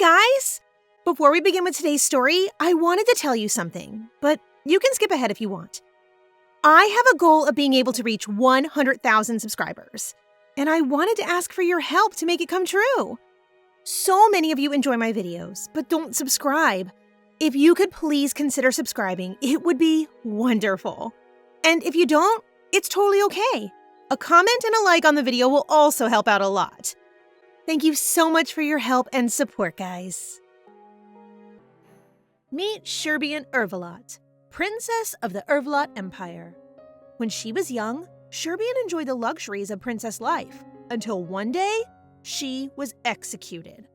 guys! Before we begin with today's story, I wanted to tell you something, but you can skip ahead if you want. I have a goal of being able to reach 100,000 subscribers, and I wanted to ask for your help to make it come true. So many of you enjoy my videos, but don't subscribe. If you could please consider subscribing, it would be wonderful. And if you don't, it's totally okay. A comment and a like on the video will also help out a lot. Thank you so much for your help and support, guys. Meet Damian Erveldote, Princess of the Erveldote Empire. When she was young, Damian enjoyed the luxuries of princess life, until one day, she was executed.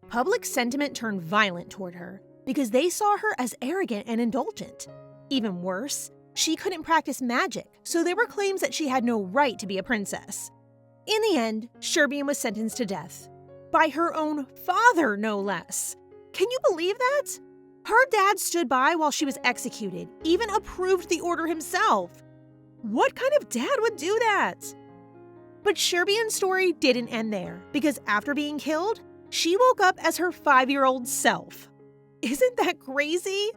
Public sentiment turned violent toward her because they saw her as arrogant and indulgent. Even worse, she couldn't practice magic, so there were claims that she had no right to be a princess. In the end, Damian was sentenced to death. By her own father, no less. Can you believe that? Her dad stood by while she was executed, even approved the order himself. What kind of dad would do that? But Damian's story didn't end there, because after being killed, she woke up as her 5-year-old self. Isn't that crazy?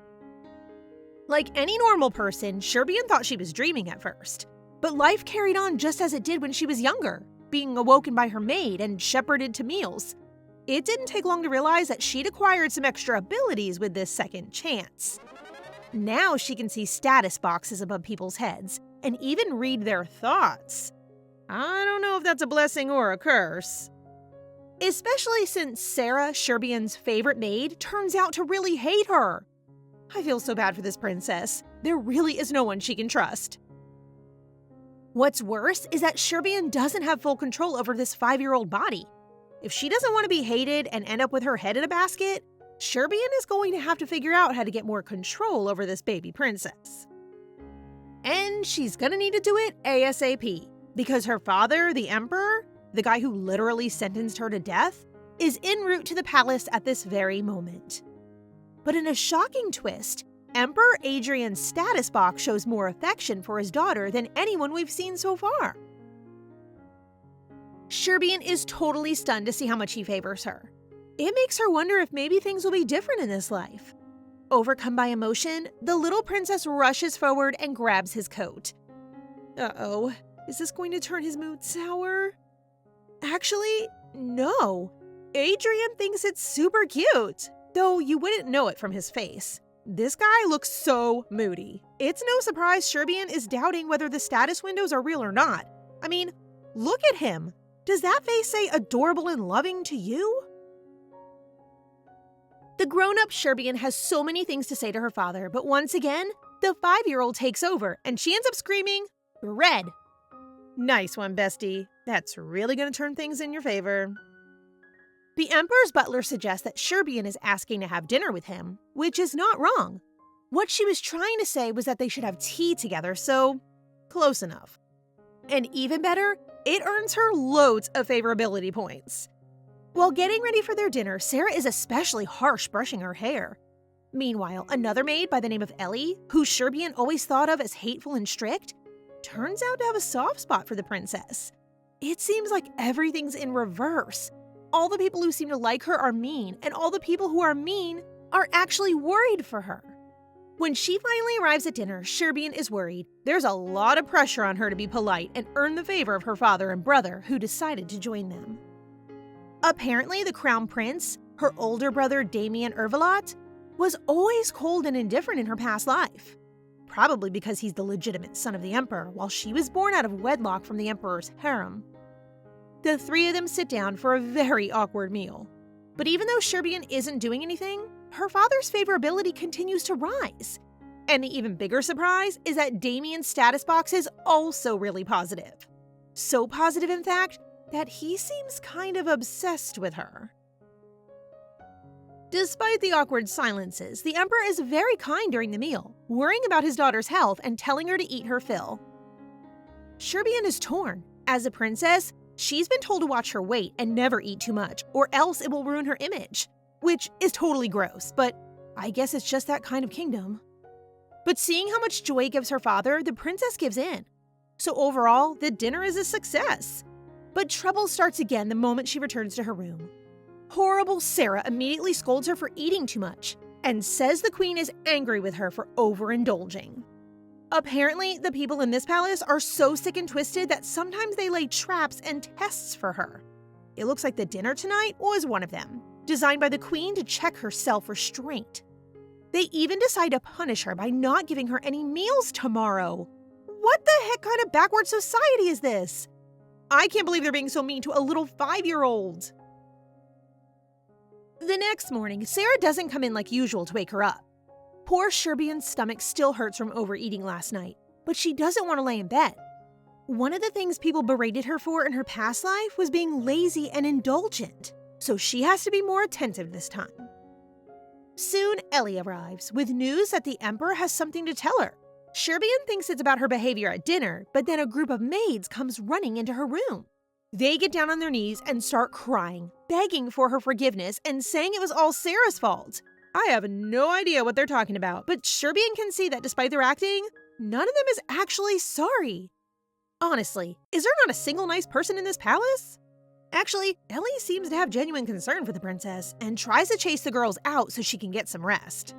Like any normal person, Damian thought she was dreaming at first. But life carried on just as it did when she was younger, being awoken by her maid and shepherded to meals. It didn't take long to realize that she'd acquired some extra abilities with this second chance. Now she can see status boxes above people's heads and even read their thoughts. I don't know if that's a blessing or a curse. Especially since Sarah, Damian's favorite maid, turns out to really hate her. I feel so bad for this princess. There really is no one she can trust. What's worse is that Damian doesn't have full control over this 5-year-old body. If she doesn't want to be hated and end up with her head in a basket, Damian is going to have to figure out how to get more control over this baby princess. And she's gonna need to do it ASAP, because her father, the Emperor, the guy who literally sentenced her to death, is en route to the palace at this very moment. But in a shocking twist, Emperor Adrian's status box shows more affection for his daughter than anyone we've seen so far. Damian is totally stunned to see how much he favors her. It makes her wonder if maybe things will be different in this life. Overcome by emotion, the little princess rushes forward and grabs his coat. Uh-oh, is this going to turn his mood sour? Actually, no. Adrian thinks it's super cute, though you wouldn't know it from his face. This guy looks so moody. It's no surprise Damian is doubting whether the status windows are real or not. I mean, look at him. Does that face say adorable and loving to you? The grown-up Damian has so many things to say to her father, but once again, the 5-year-old takes over and she ends up screaming, "Red!" Nice one, bestie. That's really going to turn things in your favor. The Emperor's butler suggests that Damian is asking to have dinner with him, which is not wrong. What she was trying to say was that they should have tea together, so close enough. And even better, it earns her loads of favorability points. While getting ready for their dinner, Sarah is especially harsh brushing her hair. Meanwhile, another maid by the name of Ellie, who Damian always thought of as hateful and strict, turns out to have a soft spot for the princess. It seems like everything's in reverse. All the people who seem to like her are mean, and all the people who are mean are actually worried for her. When she finally arrives at dinner, Damian is worried. There's a lot of pressure on her to be polite and earn the favor of her father and brother, who decided to join them. Apparently, the crown prince, her older brother Damian Erveldote, was always cold and indifferent in her past life. Probably because he's the legitimate son of the emperor, while she was born out of wedlock from the emperor's harem. The three of them sit down for a very awkward meal. But even though Damian isn't doing anything, her father's favorability continues to rise. And the even bigger surprise is that Damian's status box is also really positive. So positive, in fact, that he seems kind of obsessed with her. Despite the awkward silences, the Emperor is very kind during the meal, worrying about his daughter's health and telling her to eat her fill. Damian is torn. As a princess, she's been told to watch her weight and never eat too much, or else it will ruin her image. Which is totally gross, but I guess it's just that kind of kingdom. But seeing how much joy it gives her father, the princess gives in. So overall, the dinner is a success. But trouble starts again the moment she returns to her room. Horrible Sarah immediately scolds her for eating too much and says the queen is angry with her for overindulging. Apparently, the people in this palace are so sick and twisted that sometimes they lay traps and tests for her. It looks like the dinner tonight was one of them, designed by the queen to check her self-restraint. They even decide to punish her by not giving her any meals tomorrow. What the heck kind of backward society is this? I can't believe they're being so mean to a little 5-year-old. The next morning, Sarah doesn't come in like usual to wake her up. Poor Sherbian's stomach still hurts from overeating last night, but she doesn't want to lay in bed. One of the things people berated her for in her past life was being lazy and indulgent, so she has to be more attentive this time. Soon, Ellie arrives with news that the Emperor has something to tell her. Sherbian thinks it's about her behavior at dinner, but then a group of maids comes running into her room. They get down on their knees and start crying, begging for her forgiveness and saying it was all Sarah's fault. I have no idea what they're talking about, but Sherbian can see that despite their acting, none of them is actually sorry. Honestly, is there not a single nice person in this palace? Actually, Ellie seems to have genuine concern for the princess and tries to chase the girls out so she can get some rest.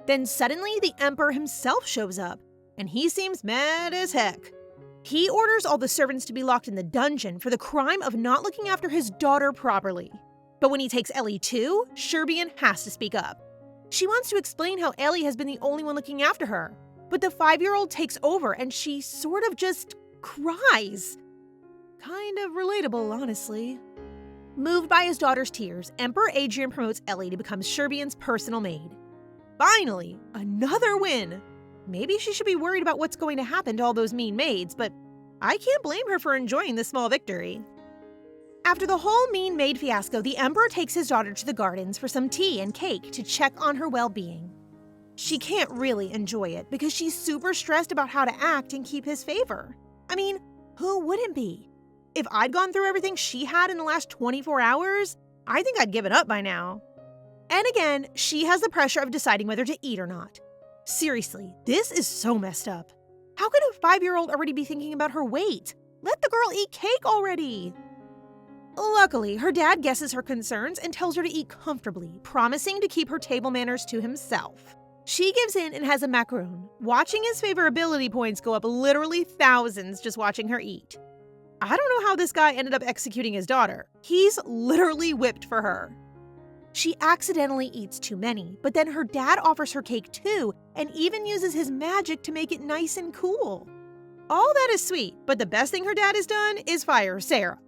Then suddenly, the Emperor himself shows up, and he seems mad as heck. He orders all the servants to be locked in the dungeon for the crime of not looking after his daughter properly. But when he takes Ellie too, Sherbian has to speak up. She wants to explain how Ellie has been the only one looking after her, but the 5-year-old takes over and she sort of just cries. Kind of relatable, honestly. Moved by his daughter's tears, Emperor Adrian promotes Ellie to become Sherbian's personal maid. Finally, another win! Maybe she should be worried about what's going to happen to all those mean maids, but I can't blame her for enjoying this small victory. After the whole mean maid fiasco, the Emperor takes his daughter to the gardens for some tea and cake to check on her well-being. She can't really enjoy it because she's super stressed about how to act and keep his favor. I mean, who wouldn't be? If I'd gone through everything she had in the last 24 hours, I think I'd given up by now. And again, she has the pressure of deciding whether to eat or not. Seriously, this is so messed up. How could a 5-year-old already be thinking about her weight? Let the girl eat cake already! Luckily, her dad guesses her concerns and tells her to eat comfortably, promising to keep her table manners to himself. She gives in and has a macaron, watching his favorability points go up literally thousands just watching her eat. I don't know how this guy ended up executing his daughter. He's literally whipped for her. She accidentally eats too many, but then her dad offers her cake too, and even uses his magic to make it nice and cool. All that is sweet, but the best thing her dad has done is fire Sarah.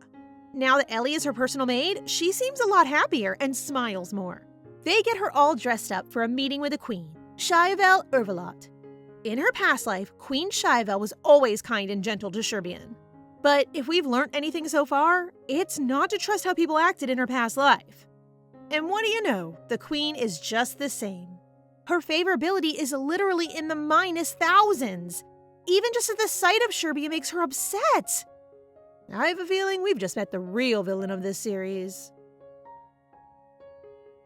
Now that Ellie is her personal maid, she seems a lot happier and smiles more. They get her all dressed up for a meeting with the queen, Rivalry Erveldote. In her past life, Queen Rivalry was always kind and gentle to Sherbian. But if we've learned anything so far, it's not to trust how people acted in her past life. And what do you know, the queen is just the same. Her favorability is literally in the minus thousands. Even just at the sight of Sherbian makes her upset. I have a feeling we've just met the real villain of this series.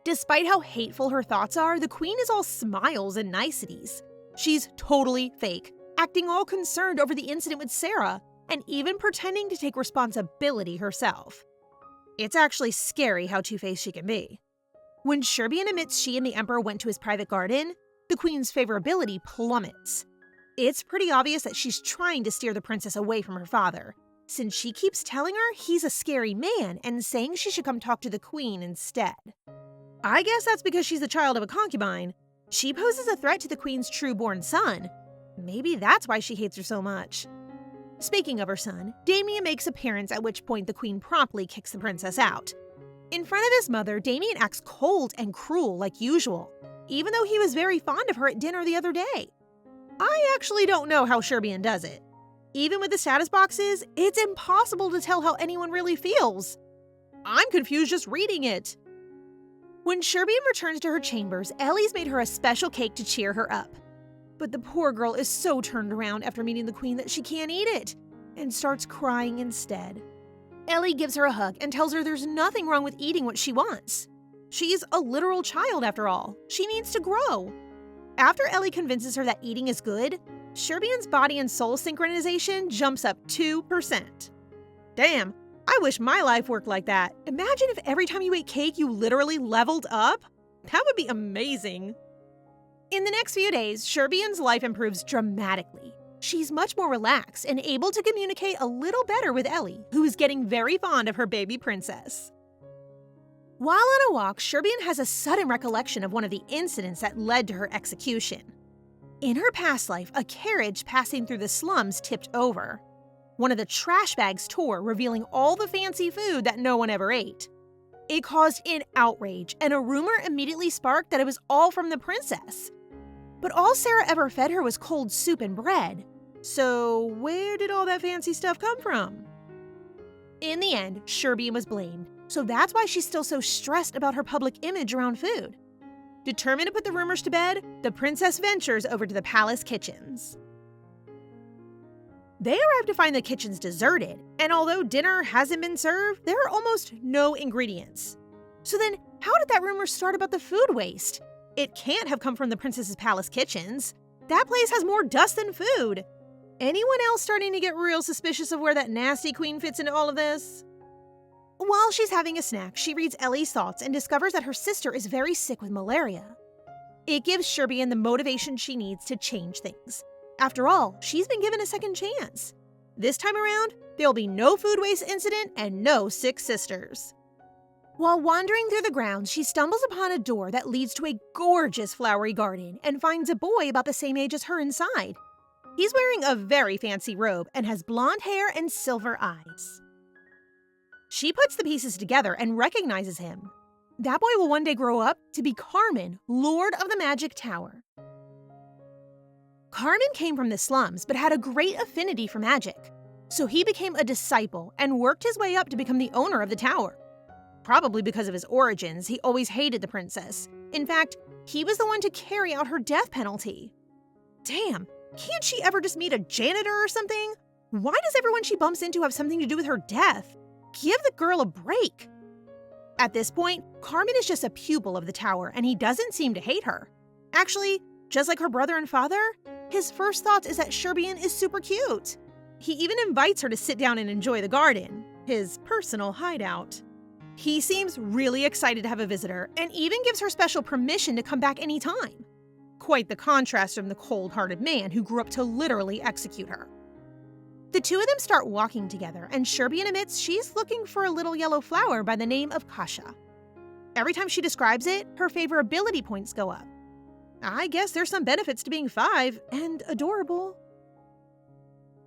Despite how hateful her thoughts are, the queen is all smiles and niceties. She's totally fake, acting all concerned over the incident with Sarah, and even pretending to take responsibility herself. It's actually scary how two-faced she can be. When Sherbian admits she and the Emperor went to his private garden, the queen's favorability plummets. It's pretty obvious that she's trying to steer the princess away from her father, since she keeps telling her he's a scary man and saying she should come talk to the queen instead. I guess that's because she's the child of a concubine. She poses a threat to the queen's true-born son. Maybe that's why she hates her so much. Speaking of her son, Damian makes appearance, at which point the queen promptly kicks the princess out. In front of his mother, Damian acts cold and cruel like usual, even though he was very fond of her at dinner the other day. I actually don't know how Sherbian does it. Even with the status boxes, it's impossible to tell how anyone really feels. I'm confused just reading it. When Sherbian returns to her chambers, Ellie's made her a special cake to cheer her up. But the poor girl is so turned around after meeting the queen that she can't eat it, and starts crying instead. Ellie gives her a hug and tells her there's nothing wrong with eating what she wants. She's a literal child after all. She needs to grow. After Ellie convinces her that eating is good, Sherbian's body and soul synchronization jumps up 2%. Damn, I wish my life worked like that. Imagine if every time you ate cake, you literally leveled up. That would be amazing. In the next few days, Sherbian's life improves dramatically. She's much more relaxed and able to communicate a little better with Ellie, who is getting very fond of her baby princess. While on a walk, Sherbian has a sudden recollection of one of the incidents that led to her execution. In her past life, a carriage passing through the slums tipped over. One of the trash bags tore, revealing all the fancy food that no one ever ate. It caused an outrage, and a rumor immediately sparked that it was all from the princess. But all Sarah ever fed her was cold soup and bread. So where did all that fancy stuff come from? In the end, Sherbian was blamed, so that's why she's still so stressed about her public image around food. Determined to put the rumors to bed, the princess ventures over to the palace kitchens. They arrive to find the kitchens deserted, and although dinner hasn't been served, there are almost no ingredients. So then, how did that rumor start about the food waste? It can't have come from the princess's palace kitchens. That place has more dust than food. Anyone else starting to get real suspicious of where that nasty queen fits into all of this? While she's having a snack, she reads Ellie's thoughts and discovers that her sister is very sick with malaria. It gives Sherbian the motivation she needs to change things. After all, she's been given a second chance. This time around, there'll be no food waste incident and no sick sisters. While wandering through the grounds, she stumbles upon a door that leads to a gorgeous flowery garden and finds a boy about the same age as her inside. He's wearing a very fancy robe and has blonde hair and silver eyes. She puts the pieces together and recognizes him. That boy will one day grow up to be Carmen, Lord of the Magic Tower. Carmen came from the slums but had a great affinity for magic, so he became a disciple and worked his way up to become the owner of the tower. Probably because of his origins, he always hated the princess. In fact, he was the one to carry out her death penalty. Damn, can't she ever just meet a janitor or something? Why does everyone she bumps into have something to do with her death? Give the girl a break. At this point, Carmen is just a pupil of the tower, and he doesn't seem to hate her. Actually, just like her brother and father, his first thought is that Sherbian is super cute. He even invites her to sit down and enjoy the garden, his personal hideout. He seems really excited to have a visitor, and even gives her special permission to come back anytime. Quite the contrast from the cold-hearted man who grew up to literally execute her. The two of them start walking together, and Sherbian admits she's looking for a little yellow flower by the name of Kasha. Every time she describes it, her favorability points go up. I guess there's some benefits to being 5 and adorable.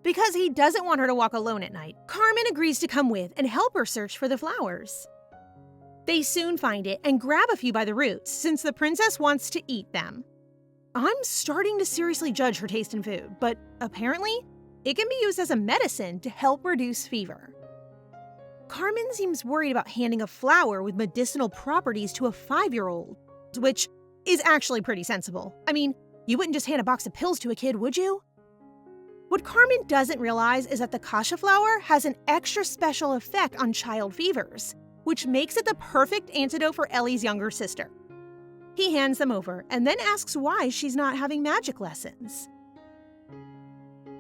Because he doesn't want her to walk alone at night, Carmen agrees to come with and help her search for the flowers. They soon find it and grab a few by the roots, since the princess wants to eat them. I'm starting to seriously judge her taste in food, but apparently, it can be used as a medicine to help reduce fever. Carmen seems worried about handing a flower with medicinal properties to a 5-year-old, which is actually pretty sensible. I mean, you wouldn't just hand a box of pills to a kid, would you? What Carmen doesn't realize is that the kasha flower has an extra special effect on child fevers, which makes it the perfect antidote for Ellie's younger sister. He hands them over and then asks why she's not having magic lessons.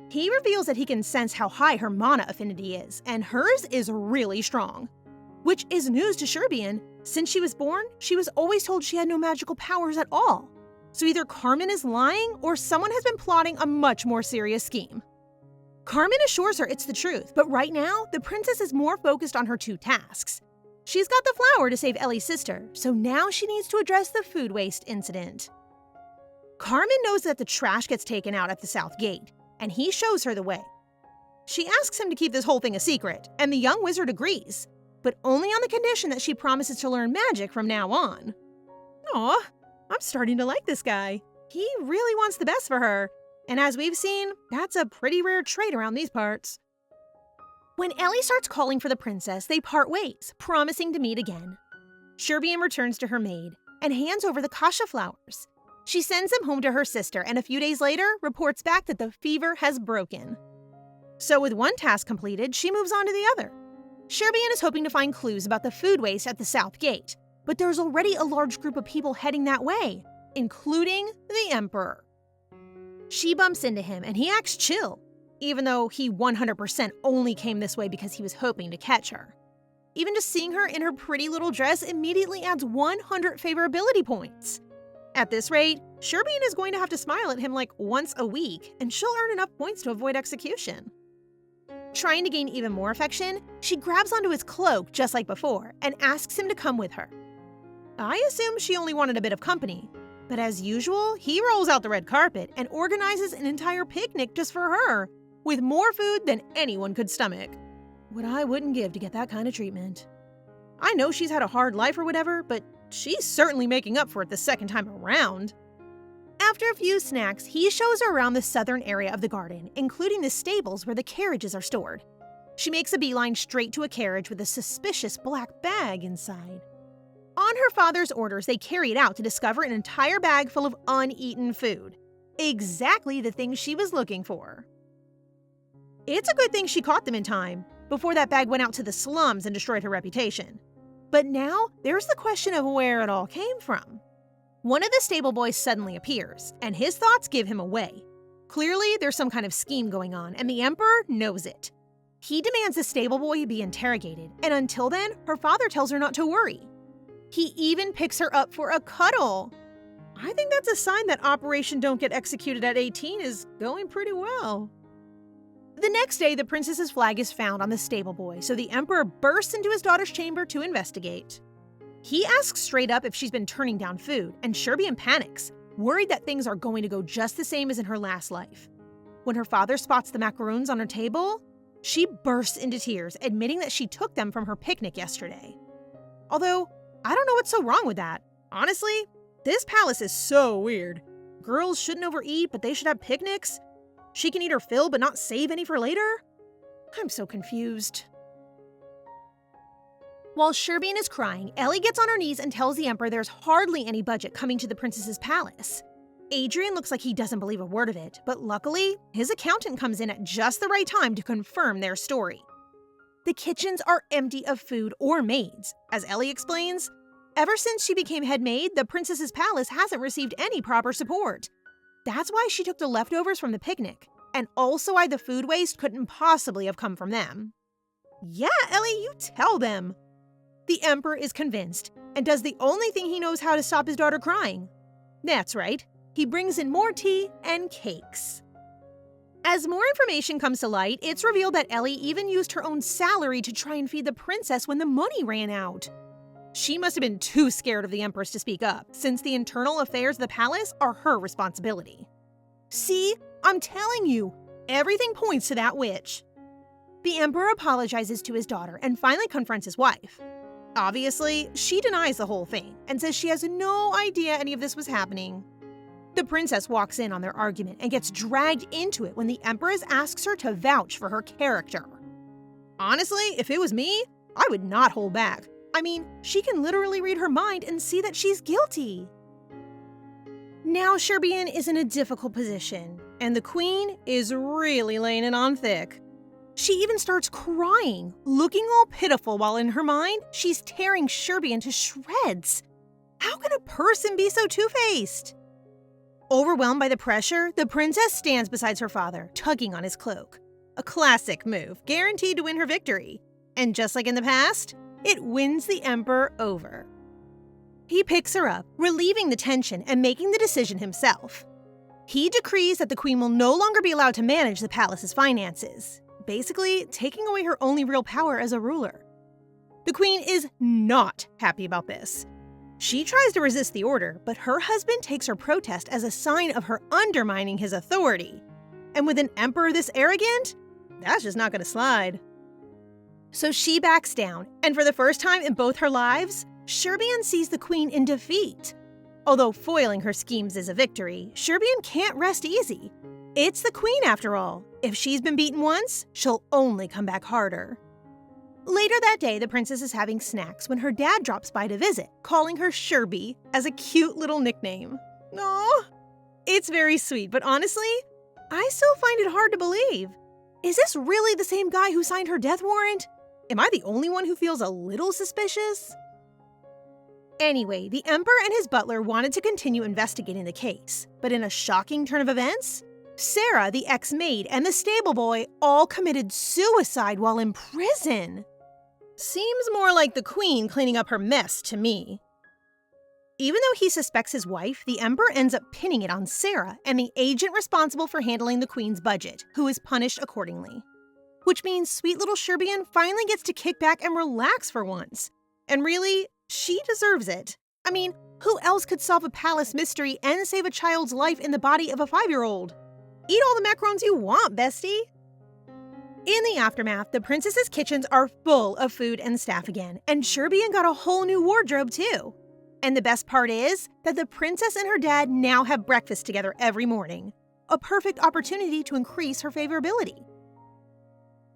He reveals that he can sense how high her mana affinity is, and hers is really strong. Which is news to Sherbian. Since she was born, she was always told she had no magical powers at all. So either Carmen is lying or someone has been plotting a much more serious scheme. Carmen assures her it's the truth, but right now, the princess is more focused on her 2 tasks. She's got the flower to save Ellie's sister, so now she needs to address the food waste incident. Carmen knows that the trash gets taken out at the south gate, and he shows her the way. She asks him to keep this whole thing a secret, and the young wizard agrees, but only on the condition that she promises to learn magic from now on. Aw, I'm starting to like this guy. He really wants the best for her, and as we've seen, that's a pretty rare trait around these parts. When Ellie starts calling for the princess, they part ways, promising to meet again. Sherbian returns to her maid and hands over the kasha flowers. She sends them home to her sister and a few days later reports back that the fever has broken. So with one task completed, she moves on to the other. Sherbian is hoping to find clues about the food waste at the south gate, but there's already a large group of people heading that way, including the Emperor. She bumps into him and he acts chill. even though he 100% only came this way because he was hoping to catch her. Even just seeing her in her pretty little dress immediately adds 100 favorability points. At this rate, Sherbian is going to have to smile at him like once a week, and she'll earn enough points to avoid execution. Trying to gain even more affection, she grabs onto his cloak just like before and asks him to come with her. I assume she only wanted a bit of company, but as usual, he rolls out the red carpet and organizes an entire picnic just for her, with more food than anyone could stomach. What I wouldn't give to get that kind of treatment. I know she's had a hard life or whatever, but she's certainly making up for it the second time around. After a few snacks, he shows her around the southern area of the garden, including the stables where the carriages are stored. She makes a beeline straight to a carriage with a suspicious black bag inside. On her father's orders, they carry it out to discover an entire bag full of uneaten food. Exactly the thing she was looking for. It's a good thing she caught them in time, before that bag went out to the slums and destroyed her reputation. But now, there's the question of where it all came from. One of the stable boys suddenly appears, and his thoughts give him away. Clearly, there's some kind of scheme going on, and the Emperor knows it. He demands the stable boy be interrogated, and until then, her father tells her not to worry. He even picks her up for a cuddle. I think that's a sign that Operation Don't Get Executed at 18 is going pretty well. The next day, the princess's flag is found on the stable boy, so the Emperor bursts into his daughter's chamber to investigate. He asks straight up if she's been turning down food, and Sherbian panics, worried that things are going to go just the same as in her last life. When her father spots the macaroons on her table, she bursts into tears, admitting that she took them from her picnic yesterday. Although, I don't know what's so wrong with that. Honestly, this palace is so weird. Girls shouldn't overeat, but they should have picnics. She can eat her fill but not save any for later? I'm so confused. While Sherbian is crying, Ellie gets on her knees and tells the Emperor there's hardly any budget coming to the princess's palace. Adrian looks like he doesn't believe a word of it, but luckily, his accountant comes in at just the right time to confirm their story. The kitchens are empty of food or maids. As Ellie explains, ever since she became head maid, the princess's palace hasn't received any proper support. That's why she took the leftovers from the picnic, and also why the food waste couldn't possibly have come from them. Yeah, Ellie, you tell them. The Emperor is convinced, and does the only thing he knows how to stop his daughter crying. That's right, he brings in more tea and cakes. As more information comes to light, it's revealed that Ellie even used her own salary to try and feed the princess when the money ran out. She must have been too scared of the Empress to speak up, since the internal affairs of the palace are her responsibility. See, I'm telling you, everything points to that witch. The Emperor apologizes to his daughter and finally confronts his wife. Obviously, she denies the whole thing and says she has no idea any of this was happening. The princess walks in on their argument and gets dragged into it when the Empress asks her to vouch for her character. Honestly, if it was me, I would not hold back. I mean, she can literally read her mind and see that she's guilty. Now Sherbian is in a difficult position, and the queen is really laying it on thick. She even starts crying, looking all pitiful while in her mind, she's tearing Sherbian to shreds. How can a person be so two-faced? Overwhelmed by the pressure, the princess stands beside her father, tugging on his cloak. A classic move, guaranteed to win her victory. And just like in the past, it wins the Emperor over. He picks her up, relieving the tension and making the decision himself. He decrees that the queen will no longer be allowed to manage the palace's finances, basically taking away her only real power as a ruler. The queen is not happy about this. She tries to resist the order, but her husband takes her protest as a sign of her undermining his authority. And with an emperor this arrogant, that's just not going to slide. So she backs down, and for the first time in both her lives, Sherbian sees the queen in defeat. Although foiling her schemes is a victory, Sherbian can't rest easy. It's the queen after all. If she's been beaten once, she'll only come back harder. Later that day, the princess is having snacks when her dad drops by to visit, calling her Sherby as a cute little nickname. Aww. It's very sweet, but honestly, I still find it hard to believe. Is this really the same guy who signed her death warrant? Am I the only one who feels a little suspicious? Anyway, the Emperor and his butler wanted to continue investigating the case, but in a shocking turn of events, Sarah, the ex-maid, and the stable boy all committed suicide while in prison. Seems more like the queen cleaning up her mess to me. Even though he suspects his wife, the emperor ends up pinning it on Sarah and the agent responsible for handling the queen's budget, who is punished accordingly. Which means sweet little Sherbian finally gets to kick back and relax for once. And really, she deserves it. I mean, who else could solve a palace mystery and save a child's life in the body of a 5-year-old? Eat all the macarons you want, bestie. In the aftermath, the princess's kitchens are full of food and staff again, and Sherbian got a whole new wardrobe too. And the best part is that the princess and her dad now have breakfast together every morning, a perfect opportunity to increase her favorability.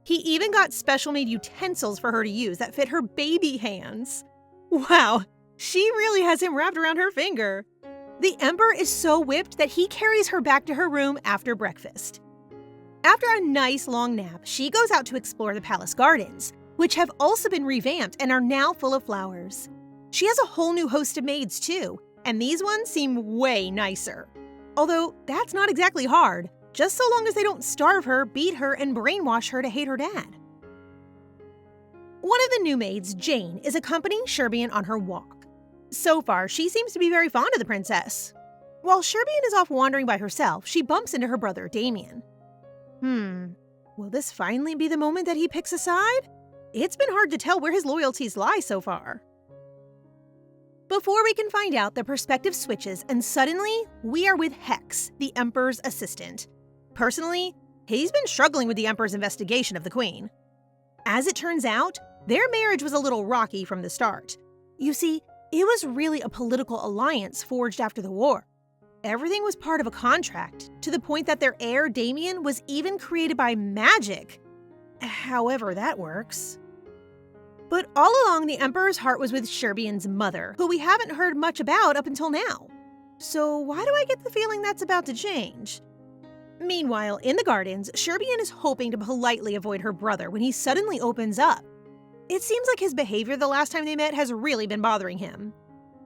He even got special-made utensils for her to use that fit her baby hands. Wow, she really has him wrapped around her finger. The emperor is so whipped that he carries her back to her room after breakfast. After a nice long nap, she goes out to explore the palace gardens, which have also been revamped and are now full of flowers. She has a whole new host of maids too, and these ones seem way nicer. Although that's not exactly hard, just so long as they don't starve her, beat her, and brainwash her to hate her dad. One of the new maids, Jane, is accompanying Sherbian on her walk. So far, she seems to be very fond of the princess. While Sherbian is off wandering by herself, she bumps into her brother, Damian. Will this finally be the moment that he picks a side? It's been hard to tell where his loyalties lie so far. Before we can find out, the perspective switches, and suddenly, we are with Hex, the Emperor's assistant. Personally, he's been struggling with the Emperor's investigation of the Queen. As it turns out, their marriage was a little rocky from the start. You see, it was really a political alliance forged after the war. Everything was part of a contract, to the point that their heir, Damian, was even created by magic. However that works. But all along, the Emperor's heart was with Sherbian's mother, who we haven't heard much about up until now. So why do I get the feeling that's about to change? Meanwhile, in the gardens, Sherbian is hoping to politely avoid her brother when he suddenly opens up. It seems like his behavior the last time they met has really been bothering him.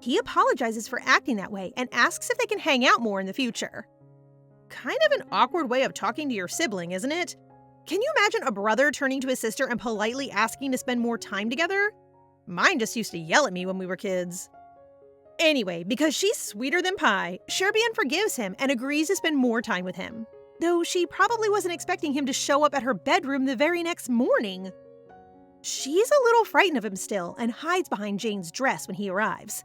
He apologizes for acting that way and asks if they can hang out more in the future. Kind of an awkward way of talking to your sibling, isn't it? Can you imagine a brother turning to his sister and politely asking to spend more time together? Mine just used to yell at me when we were kids. Anyway, because she's sweeter than pie, Sherbian forgives him and agrees to spend more time with him. Though she probably wasn't expecting him to show up at her bedroom the very next morning. She's a little frightened of him still and hides behind Jane's dress when he arrives.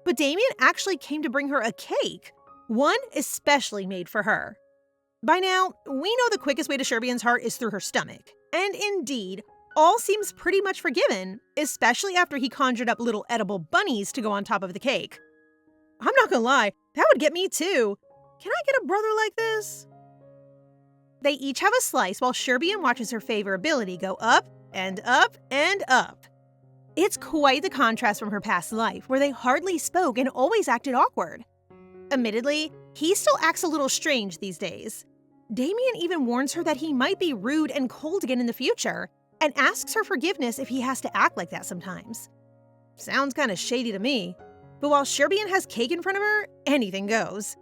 But Damian actually came to bring her a cake, one especially made for her. By now, we know the quickest way to Sherbian's heart is through her stomach. And indeed, all seems pretty much forgiven, especially after he conjured up little edible bunnies to go on top of the cake. I'm not gonna lie, that would get me too. Can I get a brother like this? They each have a slice while Sherbian watches her favorability go up and up and up. It's quite the contrast from her past life, where they hardly spoke and always acted awkward. Admittedly, he still acts a little strange these days. Damian even warns her that he might be rude and cold again in the future, and asks her forgiveness if he has to act like that sometimes. Sounds kinda shady to me, but while Sherbian has cake in front of her, anything goes.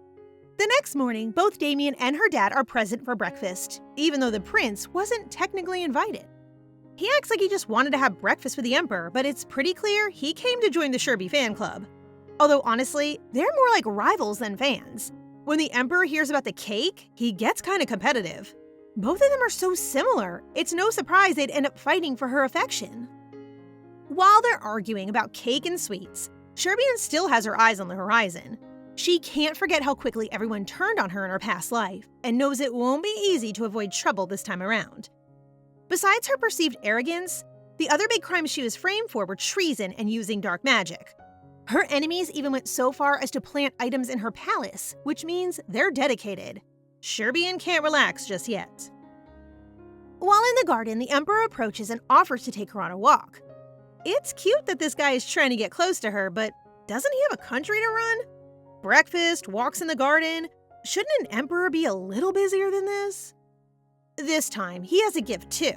The next morning, both Damian and her dad are present for breakfast, even though the prince wasn't technically invited. He acts like he just wanted to have breakfast with the Emperor, but it's pretty clear he came to join the Sherby fan club. Although honestly, they're more like rivals than fans. When the Emperor hears about the cake, he gets kinda competitive. Both of them are so similar, it's no surprise they'd end up fighting for her affection. While they're arguing about cake and sweets, Sherbian still has her eyes on the horizon. She can't forget how quickly everyone turned on her in her past life, and knows it won't be easy to avoid trouble this time around. Besides her perceived arrogance, the other big crimes she was framed for were treason and using dark magic. Her enemies even went so far as to plant items in her palace, which means they're dedicated. Sherbian can't relax just yet. While in the garden, the Emperor approaches and offers to take her on a walk. It's cute that this guy is trying to get close to her, but doesn't he have a country to run? Breakfast, walks in the garden. Shouldn't an emperor be a little busier than this? This time, he has a gift too.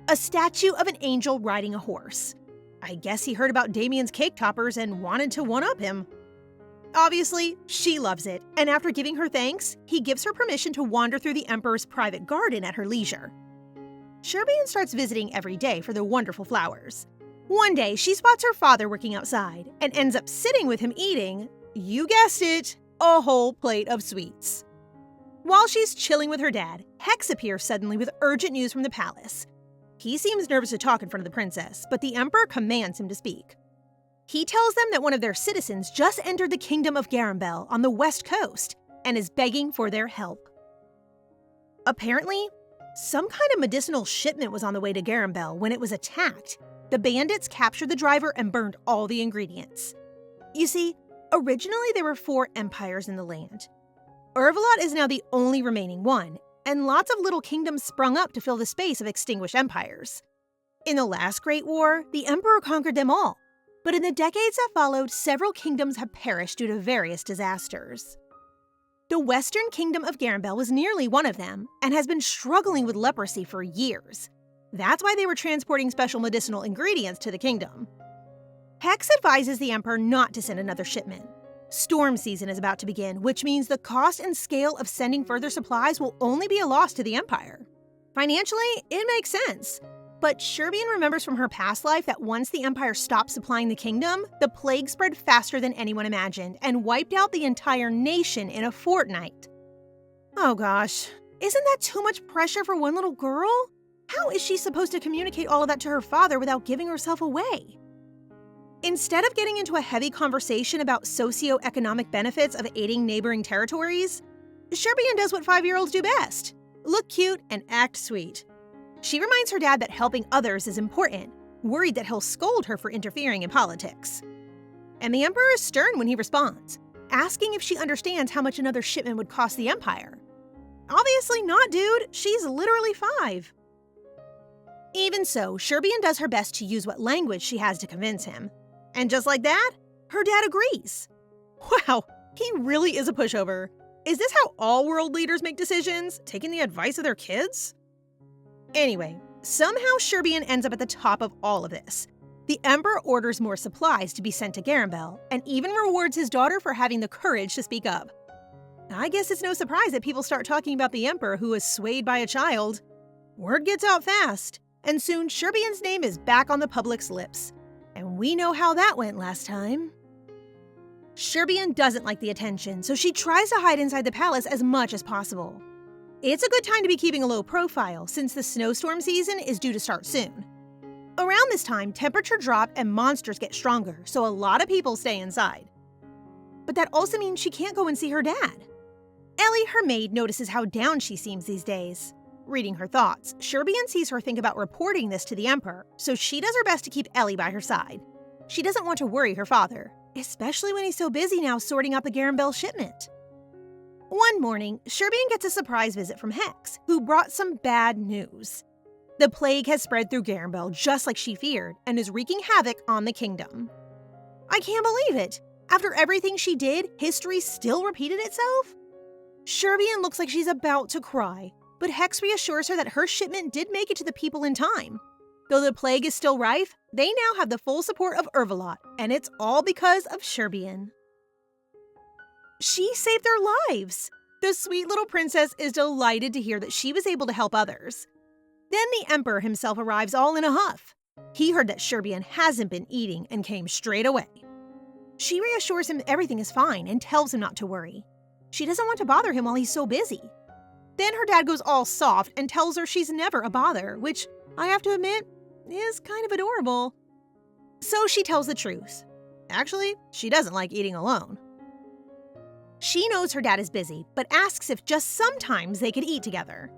A statue of an angel riding a horse. I guess he heard about Damian's cake toppers and wanted to one-up him. Obviously, she loves it, and after giving her thanks, he gives her permission to wander through the Emperor's private garden at her leisure. Sherbian starts visiting every day for the wonderful flowers. One day, she spots her father working outside and ends up sitting with him eating, you guessed it, a whole plate of sweets. While she's chilling with her dad, Hex appears suddenly with urgent news from the palace. He seems nervous to talk in front of the princess, but the Emperor commands him to speak. He tells them that one of their citizens just entered the kingdom of Gambel on the west coast and is begging for their help. Apparently, some kind of medicinal shipment was on the way to Gambel when it was attacked. The bandits captured the driver and burned all the ingredients. You see, originally there were 4 empires in the land. Erveldote is now the only remaining one, and lots of little kingdoms sprung up to fill the space of extinguished empires. In the last Great War, the Emperor conquered them all, but in the decades that followed, several kingdoms have perished due to various disasters. The Western Kingdom of Gambel was nearly one of them, and has been struggling with leprosy for years. That's why they were transporting special medicinal ingredients to the kingdom. Hex advises the Emperor not to send another shipment. Storm season is about to begin, which means the cost and scale of sending further supplies will only be a loss to the Empire. Financially, it makes sense. But Sherbian remembers from her past life that once the Empire stopped supplying the kingdom, the plague spread faster than anyone imagined and wiped out the entire nation in a fortnight. Oh gosh, isn't that too much pressure for one little girl? How is she supposed to communicate all of that to her father without giving herself away? Instead of getting into a heavy conversation about socio-economic benefits of aiding neighboring territories, Sherbian does what 5-year-olds do best: look cute and act sweet. She reminds her dad that helping others is important, worried that he'll scold her for interfering in politics. And the Emperor is stern when he responds, asking if she understands how much another shipment would cost the Empire. Obviously not, dude. She's literally 5. Even so, Sherbian does her best to use what language she has to convince him. And just like that, her dad agrees. Wow, he really is a pushover. Is this how all world leaders make decisions, taking the advice of their kids? Anyway, somehow Sherbian ends up at the top of all of this. The Emperor orders more supplies to be sent to Gambel, and even rewards his daughter for having the courage to speak up. I guess it's no surprise that people start talking about the Emperor who was swayed by a child. Word gets out fast, and soon Sherbian's name is back on the public's lips. And we know how that went last time. Sherbian doesn't like the attention, so she tries to hide inside the palace as much as possible. It's a good time to be keeping a low profile since the snowstorm season is due to start soon. Around this time, temperature drop and monsters get stronger, so a lot of people stay inside. But that also means she can't go and see her dad. Ellie, her maid, notices how down she seems these days. Reading her thoughts, Sherbian sees her think about reporting this to the Emperor, so she does her best to keep Ellie by her side. She doesn't want to worry her father, especially when he's so busy now sorting out the Gambel shipment. One morning, Sherbian gets a surprise visit from Hex, who brought some bad news. The plague has spread through Gambel just like she feared, and is wreaking havoc on the kingdom. I can't believe it! After everything she did, history still repeated itself? Sherbian looks like she's about to cry, but Hex reassures her that her shipment did make it to the people in time. Though the plague is still rife, they now have the full support of Erveldote, and it's all because of Sherbian. She saved their lives! The sweet little princess is delighted to hear that she was able to help others. Then the Emperor himself arrives all in a huff. He heard that Sherbian hasn't been eating and came straight away. She reassures him everything is fine and tells him not to worry. She doesn't want to bother him while he's so busy. Then her dad goes all soft and tells her she's never a bother, which, I have to admit, is kind of adorable. So she tells the truth. Actually, she doesn't like eating alone. She knows her dad is busy, but asks if just sometimes they could eat together.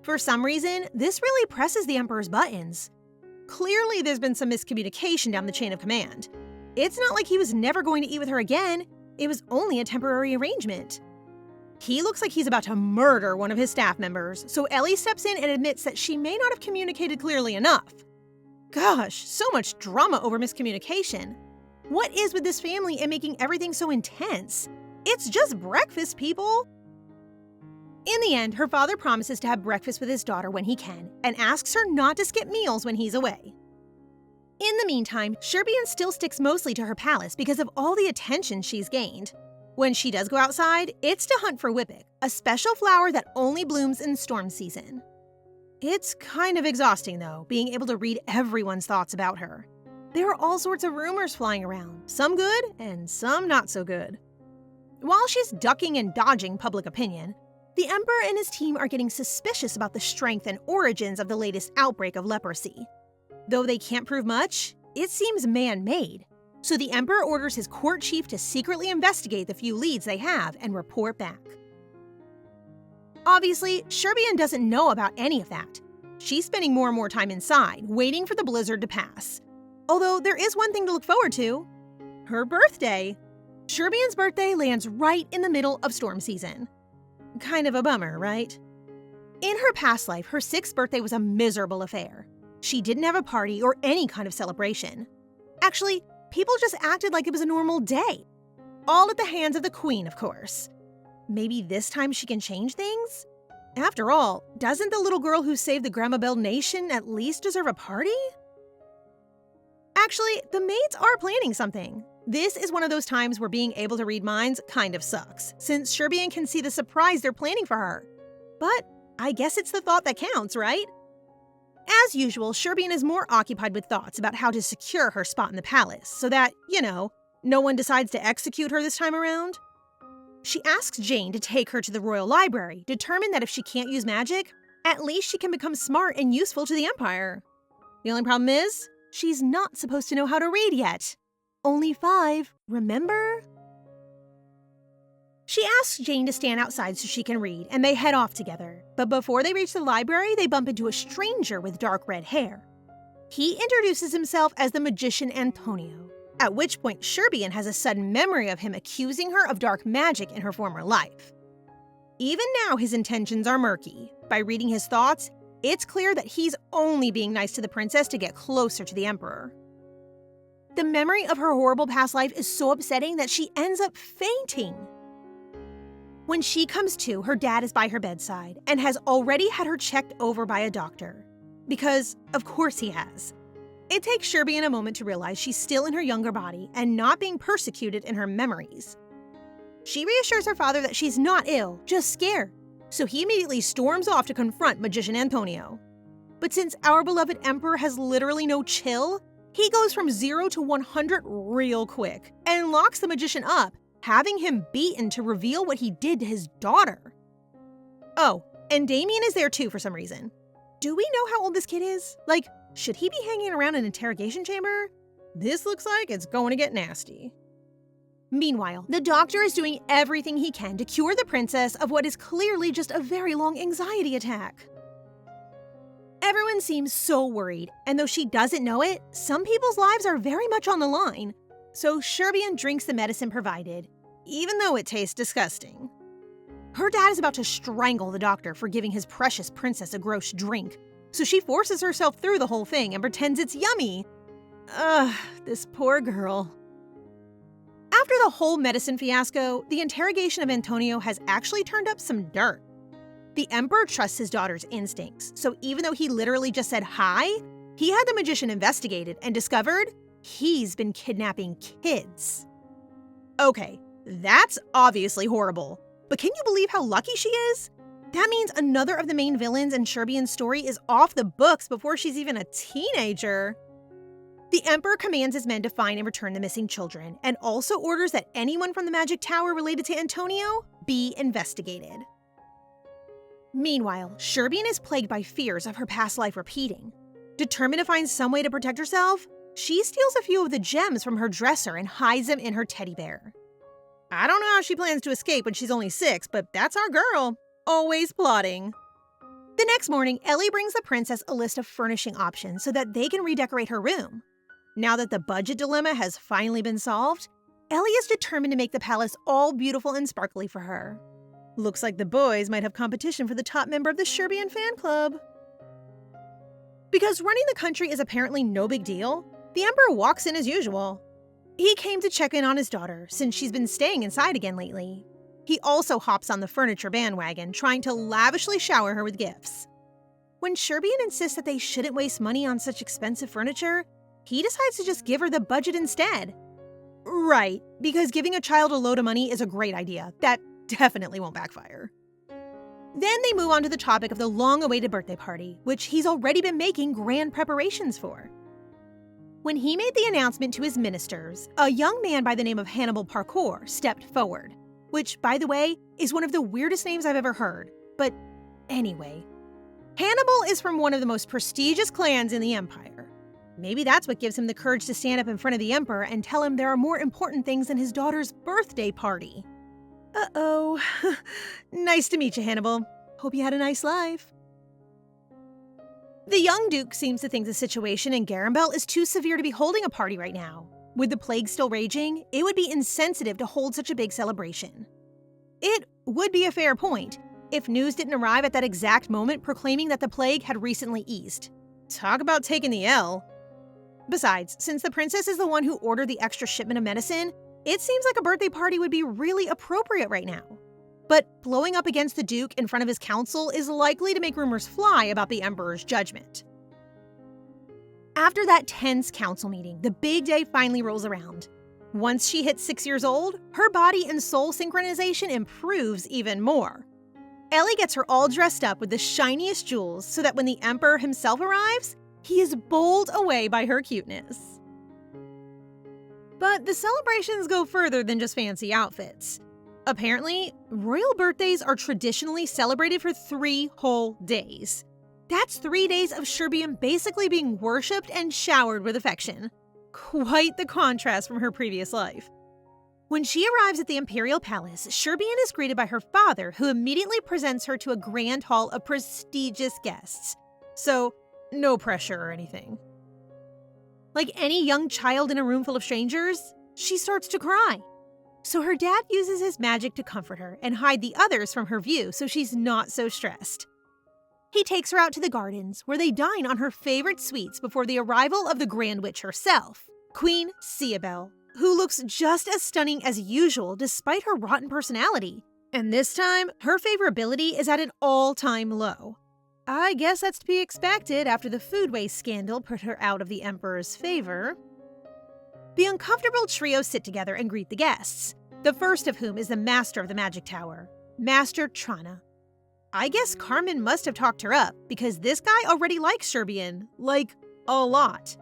For some reason, this really presses the Emperor's buttons. Clearly, there's been some miscommunication down the chain of command. It's not like he was never going to eat with her again. It was only a temporary arrangement. He looks like he's about to murder one of his staff members, so Ellie steps in and admits that she may not have communicated clearly enough. Gosh, so much drama over miscommunication. What is with this family and making everything so intense? It's just breakfast, people! In the end, her father promises to have breakfast with his daughter when he can, and asks her not to skip meals when he's away. In the meantime, Sherbian still sticks mostly to her palace because of all the attention she's gained. When she does go outside, it's to hunt for whippet, a special flower that only blooms in storm season. It's kind of exhausting, though, being able to read everyone's thoughts about her. There are all sorts of rumors flying around, some good and some not so good. While she's ducking and dodging public opinion, the Emperor and his team are getting suspicious about the strength and origins of the latest outbreak of leprosy. Though they can't prove much, it seems man-made. So the Emperor orders his court chief to secretly investigate the few leads they have and report back. Obviously, Sherbian doesn't know about any of that. She's spending more and more time inside, waiting for the blizzard to pass. Although there is one thing to look forward to: her birthday. Sherbian's birthday lands right in the middle of storm season. Kind of a bummer, right? In her past life, her 6th birthday was a miserable affair. She didn't have a party or any kind of celebration. Actually, people just acted like it was a normal day. All at the hands of the queen, of course. Maybe this time she can change things? After all, doesn't the little girl who saved the Gambel nation at least deserve a party? Actually, the maids are planning something. This is one of those times where being able to read minds kind of sucks, since Sherbian can see the surprise they're planning for her. But I guess it's the thought that counts, right? As usual, Sherbian is more occupied with thoughts about how to secure her spot in the palace, so that, no one decides to execute her this time around. She asks Jane to take her to the royal library, determined that if she can't use magic, at least she can become smart and useful to the Empire. The only problem is, she's not supposed to know how to read yet. Only 5, remember? She asks Jane to stand outside so she can read, and they head off together. But before they reach the library, they bump into a stranger with dark red hair. He introduces himself as the magician Antonio, at which point Sherbian has a sudden memory of him accusing her of dark magic in her former life. Even now, his intentions are murky. By reading his thoughts, it's clear that he's only being nice to the princess to get closer to the Emperor. The memory of her horrible past life is so upsetting that she ends up fainting. When she comes to, her dad is by her bedside and has already had her checked over by a doctor. Because, of course he has. It takes Sherbian a moment to realize she's still in her younger body and not being persecuted in her memories. She reassures her father that she's not ill, just scared, so he immediately storms off to confront magician Antonio. But since our beloved Emperor has literally no chill, he goes from 0 to 100 real quick and locks the magician up, having him beaten to reveal what he did to his daughter. Oh, and Damian is there too for some reason. Do we know how old this kid is? Should he be hanging around an interrogation chamber? This looks like it's going to get nasty. Meanwhile, the doctor is doing everything he can to cure the princess of what is clearly just a very long anxiety attack. Everyone seems so worried, and though she doesn't know it, some people's lives are very much on the line. So Sherbian drinks the medicine provided, even though it tastes disgusting. Her dad is about to strangle the doctor for giving his precious princess a gross drink, so she forces herself through the whole thing and pretends it's yummy. Ugh, this poor girl. After the whole medicine fiasco, the interrogation of Antonio has actually turned up some dirt. The Emperor trusts his daughter's instincts, so even though he literally just said hi, he had the magician investigated and discovered he's been kidnapping kids. Okay, that's obviously horrible, but can you believe how lucky she is? That means another of the main villains in Sherbian's story is off the books before she's even a teenager. The Emperor commands his men to find and return the missing children, and also orders that anyone from the magic tower related to Antonio be investigated. Meanwhile, Sherbian is plagued by fears of her past life repeating. Determined to find some way to protect herself, she steals a few of the gems from her dresser and hides them in her teddy bear. I don't know how she plans to escape when she's only 6, but that's our girl. Always plotting. The next morning, Ellie brings the princess a list of furnishing options so that they can redecorate her room. Now that the budget dilemma has finally been solved, Ellie is determined to make the palace all beautiful and sparkly for her. Looks like the boys might have competition for the top member of the Sherbian fan club. Because running the country is apparently no big deal, the Emperor walks in as usual. He came to check in on his daughter, since she's been staying inside again lately. He also hops on the furniture bandwagon, trying to lavishly shower her with gifts. When Sherbian insists that they shouldn't waste money on such expensive furniture, he decides to just give her the budget instead. Right, because giving a child a load of money is a great idea. That definitely won't backfire. Then they move on to the topic of the long-awaited birthday party, which he's already been making grand preparations for. When he made the announcement to his ministers, a young man by the name of Hannibal Pakur stepped forward, which, by the way, is one of the weirdest names I've ever heard. But anyway, Hannibal is from one of the most prestigious clans in the Empire. Maybe that's what gives him the courage to stand up in front of the Emperor and tell him there are more important things than his daughter's birthday party. Uh-oh. Nice to meet you, Hannibal. Hope you had a nice life. The young Duke seems to think the situation in Gambel is too severe to be holding a party right now. With the plague still raging, it would be insensitive to hold such a big celebration. It would be a fair point if news didn't arrive at that exact moment proclaiming that the plague had recently eased. Talk about taking the L. Besides, since the princess is the one who ordered the extra shipment of medicine, it seems like a birthday party would be really appropriate right now. But blowing up against the Duke in front of his council is likely to make rumors fly about the Emperor's judgment. After that tense council meeting, the big day finally rolls around. Once she hits 6 years old, her body and soul synchronization improves even more. Ellie gets her all dressed up with the shiniest jewels so that when the Emperor himself arrives, he is bowled away by her cuteness. But the celebrations go further than just fancy outfits. Apparently, royal birthdays are traditionally celebrated for 3 whole days. That's 3 days of Sherbian basically being worshipped and showered with affection. Quite the contrast from her previous life. When she arrives at the Imperial Palace, Sherbian is greeted by her father, who immediately presents her to a grand hall of prestigious guests. So, no pressure or anything. Like any young child in a room full of strangers, she starts to cry. So her dad uses his magic to comfort her and hide the others from her view so she's not so stressed. He takes her out to the gardens, where they dine on her favorite sweets before the arrival of the Grand Witch herself, Queen Siabel, who looks just as stunning as usual despite her rotten personality. And this time, her favorability is at an all-time low. I guess that's to be expected after the food waste scandal put her out of the Emperor's favor. The uncomfortable trio sit together and greet the guests, the first of whom is the master of the magic tower, Master Trana. I guess Carmen must have talked her up, because this guy already likes Sherbian, like, a lot.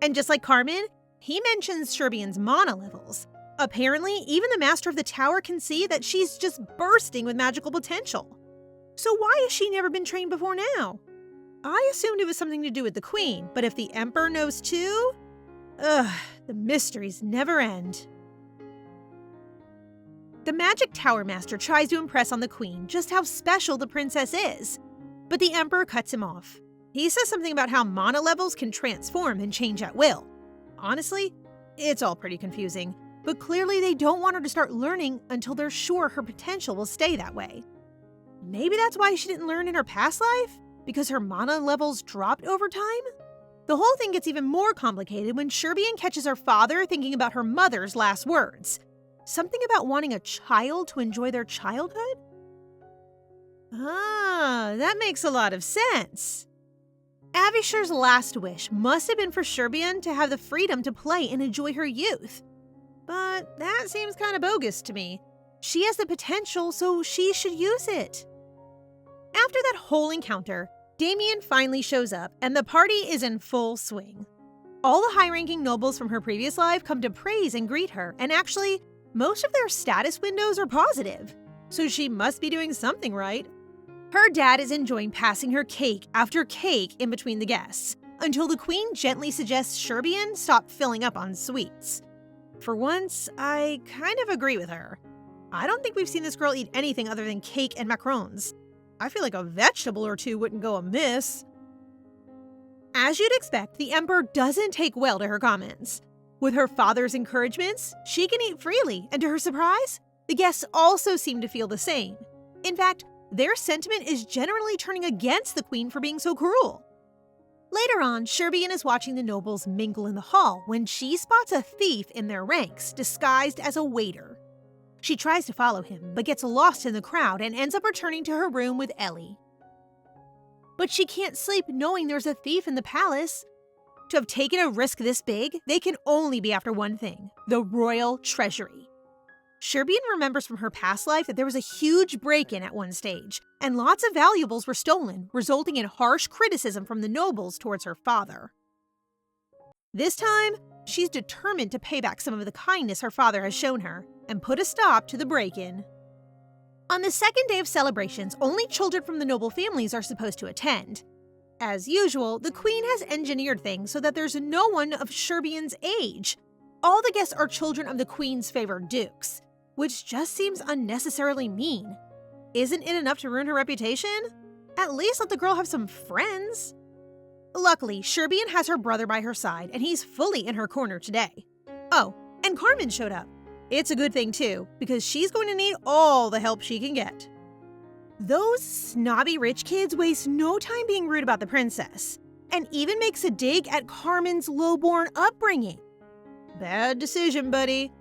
And just like Carmen, he mentions Sherbian's mana levels. Apparently, even the master of the tower can see that she's just bursting with magical potential. So why has she never been trained before now? I assumed it was something to do with the queen, but if the Emperor knows too? The mysteries never end. The Magic Tower Master tries to impress on the queen just how special the princess is, but the Emperor cuts him off. He says something about how mana levels can transform and change at will. Honestly, it's all pretty confusing, but clearly they don't want her to start learning until they're sure her potential will stay that way. Maybe that's why she didn't learn in her past life? Because her mana levels dropped over time? The whole thing gets even more complicated when Sherbian catches her father thinking about her mother's last words. Something about wanting a child to enjoy their childhood? Ah, that makes a lot of sense. Avishur's last wish must have been for Sherbian to have the freedom to play and enjoy her youth. But that seems kind of bogus to me. She has the potential, so she should use it. After that whole encounter, Damian finally shows up, and the party is in full swing. All the high-ranking nobles from her previous life come to praise and greet her, and actually, most of their status windows are positive, so she must be doing something right. Her dad is enjoying passing her cake after cake in between the guests, until the queen gently suggests Sherbian stop filling up on sweets. For once, I kind of agree with her. I don't think we've seen this girl eat anything other than cake and macarons. I feel like a vegetable or two wouldn't go amiss. As you'd expect, the Emperor doesn't take well to her comments. With her father's encouragements, she can eat freely, and to her surprise, the guests also seem to feel the same. In fact, their sentiment is generally turning against the queen for being so cruel. Later on, Sherbian is watching the nobles mingle in the hall when she spots a thief in their ranks, disguised as a waiter. She tries to follow him, but gets lost in the crowd and ends up returning to her room with Ellie. But she can't sleep knowing there's a thief in the palace. To have taken a risk this big, they can only be after one thing: the royal treasury. Sherbian remembers from her past life that there was a huge break-in at one stage, and lots of valuables were stolen, resulting in harsh criticism from the nobles towards her father. This time, she's determined to pay back some of the kindness her father has shown her, and put a stop to the break-in. On the second day of celebrations, only children from the noble families are supposed to attend. As usual, the queen has engineered things so that there's no one of Sherbian's age. All the guests are children of the queen's favored dukes, which just seems unnecessarily mean. Isn't it enough to ruin her reputation? At least let the girl have some friends. Luckily, Sherbian has her brother by her side, and he's fully in her corner today. Oh, and Carmen showed up. It's a good thing too, because she's going to need all the help she can get. Those snobby rich kids waste no time being rude about the princess, and even makes a dig at Carmen's lowborn upbringing. Bad decision, buddy.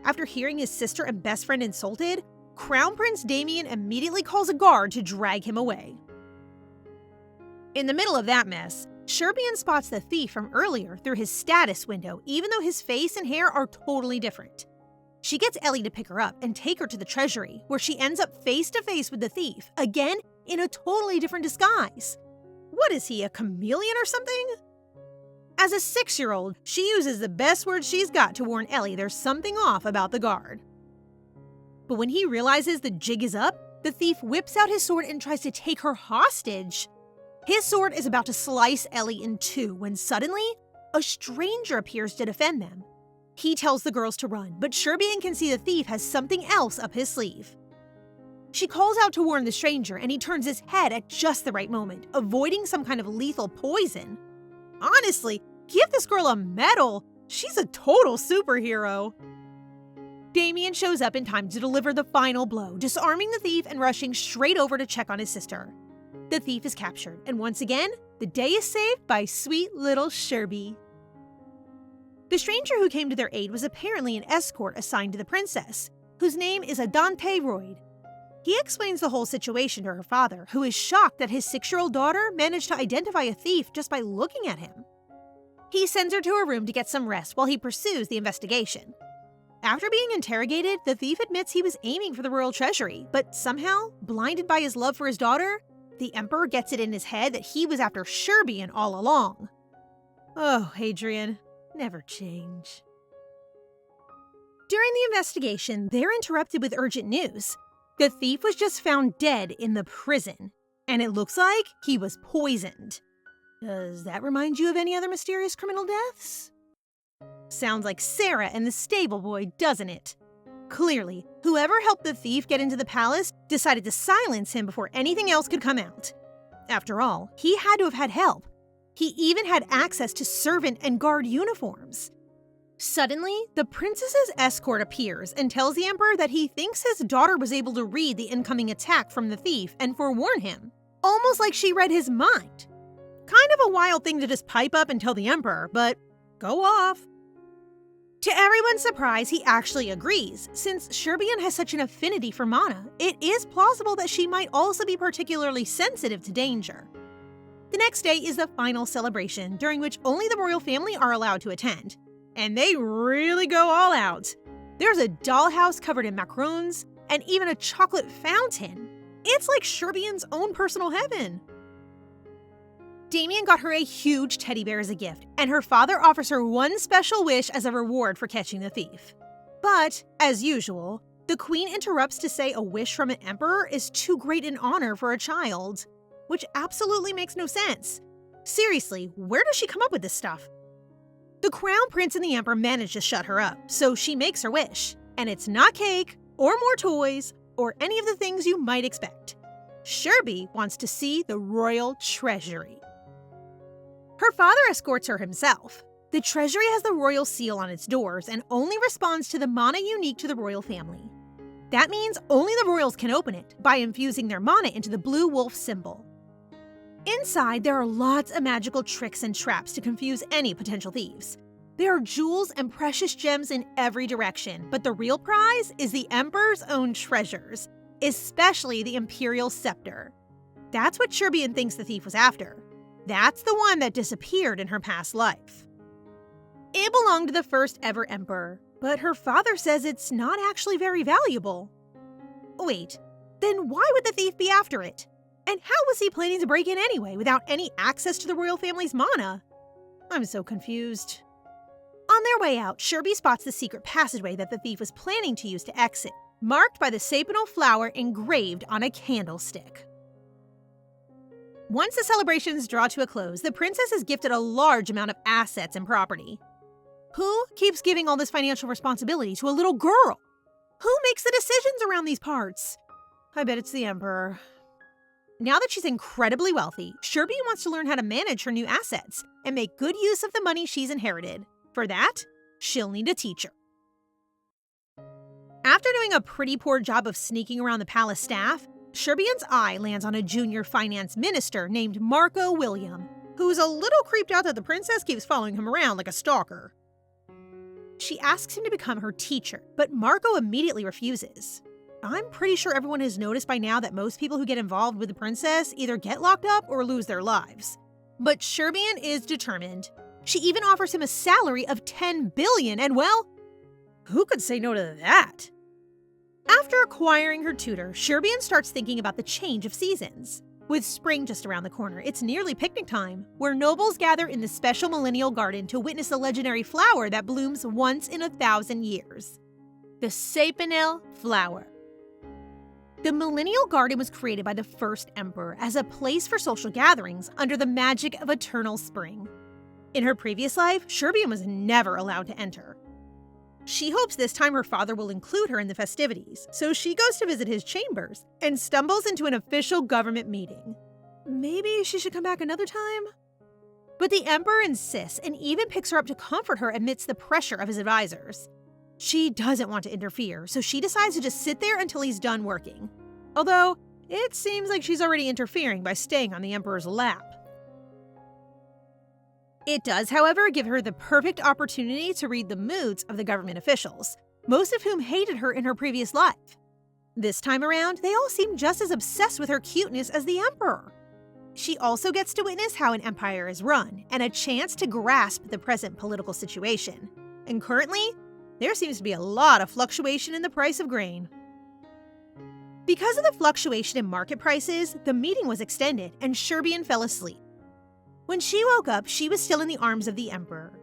After hearing his sister and best friend insulted, Crown Prince Damian immediately calls a guard to drag him away. In the middle of that mess, Sherbian spots the thief from earlier through his status window, even though his face and hair are totally different. She gets Ellie to pick her up and take her to the Treasury, where she ends up face to face with the thief, again in a totally different disguise. What is he, a chameleon or something? As a 6-year-old, she uses the best words she's got to warn Ellie there's something off about the guard. But when he realizes the jig is up, the thief whips out his sword and tries to take her hostage. His sword is about to slice Ellie in two when suddenly, a stranger appears to defend them. He tells the girls to run, but Sherbian can see the thief has something else up his sleeve. She calls out to warn the stranger, and he turns his head at just the right moment, avoiding some kind of lethal poison. Honestly, give this girl a medal. She's a total superhero. Damian shows up in time to deliver the final blow, disarming the thief and rushing straight over to check on his sister. The thief is captured, and once again, the day is saved by sweet little Sherby. The stranger who came to their aid was apparently an escort assigned to the princess, whose name is Adante Royd. He explains the whole situation to her father, who is shocked that his 6-year-old daughter managed to identify a thief just by looking at him. He sends her to her room to get some rest while he pursues the investigation. After being interrogated, the thief admits he was aiming for the royal treasury, but somehow, blinded by his love for his daughter, the emperor gets it in his head that he was after Sherbian all along. Oh, Adrian. Never change. During the investigation, they're interrupted with urgent news. The thief was just found dead in the prison, and it looks like he was poisoned. Does that remind you of any other mysterious criminal deaths? Sounds like Sarah and the stable boy, doesn't it? Clearly, whoever helped the thief get into the palace decided to silence him before anything else could come out. After all, he had to have had help. He even had access to servant and guard uniforms. Suddenly, the princess's escort appears and tells the emperor that he thinks his daughter was able to read the incoming attack from the thief and forewarn him, almost like she read his mind. Kind of a wild thing to just pipe up and tell the emperor, but go off. To everyone's surprise, he actually agrees. Since Sherbian has such an affinity for mana, it is plausible that she might also be particularly sensitive to danger. The next day is the final celebration, during which only the royal family are allowed to attend. And they really go all out. There's a dollhouse covered in macarons, and even a chocolate fountain. It's like Sherbian's own personal heaven. Damian got her a huge teddy bear as a gift, and her father offers her one special wish as a reward for catching the thief. But, as usual, the queen interrupts to say a wish from an emperor is too great an honor for a child. Which absolutely makes no sense. Seriously, where does she come up with this stuff? The crown prince and the emperor manage to shut her up, so she makes her wish. And it's not cake, or more toys, or any of the things you might expect. Sherby wants to see the royal treasury. Her father escorts her himself. The treasury has the royal seal on its doors and only responds to the mana unique to the royal family. That means only the royals can open it by infusing their mana into the blue wolf symbol. Inside, there are lots of magical tricks and traps to confuse any potential thieves. There are jewels and precious gems in every direction, but the real prize is the Emperor's own treasures, especially the Imperial Scepter. That's what Sherbian thinks the thief was after. That's the one that disappeared in her past life. It belonged to the first ever emperor, but her father says it's not actually very valuable. Wait, then why would the thief be after it? And how was he planning to break in anyway without any access to the royal family's mana? I'm so confused. On their way out, Sherby spots the secret passageway that the thief was planning to use to exit, marked by the sapinal flower engraved on a candlestick. Once the celebrations draw to a close, the princess is gifted a large amount of assets and property. Who keeps giving all this financial responsibility to a little girl? Who makes the decisions around these parts? I bet it's the emperor. Now that she's incredibly wealthy, Sherby wants to learn how to manage her new assets and make good use of the money she's inherited. For that, she'll need a teacher. After doing a pretty poor job of sneaking around the palace staff, Sherbian's eye lands on a junior finance minister named Marco William, who's a little creeped out that the princess keeps following him around like a stalker. She asks him to become her teacher, but Marco immediately refuses. I'm pretty sure everyone has noticed by now that most people who get involved with the princess either get locked up or lose their lives. But Sherbian is determined. She even offers him a salary of $10 billion, and well, who could say no to that? After acquiring her tutor, Sherbian starts thinking about the change of seasons. With spring just around the corner, it's nearly picnic time, where nobles gather in the special millennial garden to witness the legendary flower that blooms once in 1,000 years. The sapinal flower. The millennial garden was created by the first emperor as a place for social gatherings under the magic of eternal spring. In her previous life, Sherbian was never allowed to enter. She hopes this time her father will include her in the festivities, so she goes to visit his chambers and stumbles into an official government meeting. Maybe she should come back another time? But the emperor insists and even picks her up to comfort her amidst the pressure of his advisors. She doesn't want to interfere, so she decides to just sit there until he's done working. Although, it seems like she's already interfering by staying on the emperor's lap. It does, however, give her the perfect opportunity to read the moods of the government officials, most of whom hated her in her previous life. This time around, they all seem just as obsessed with her cuteness as the emperor. She also gets to witness how an empire is run, and a chance to grasp the present political situation. And currently, there seems to be a lot of fluctuation in the price of grain. Because of the fluctuation in market prices, the meeting was extended and Sherbian fell asleep. When she woke up, she was still in the arms of the emperor.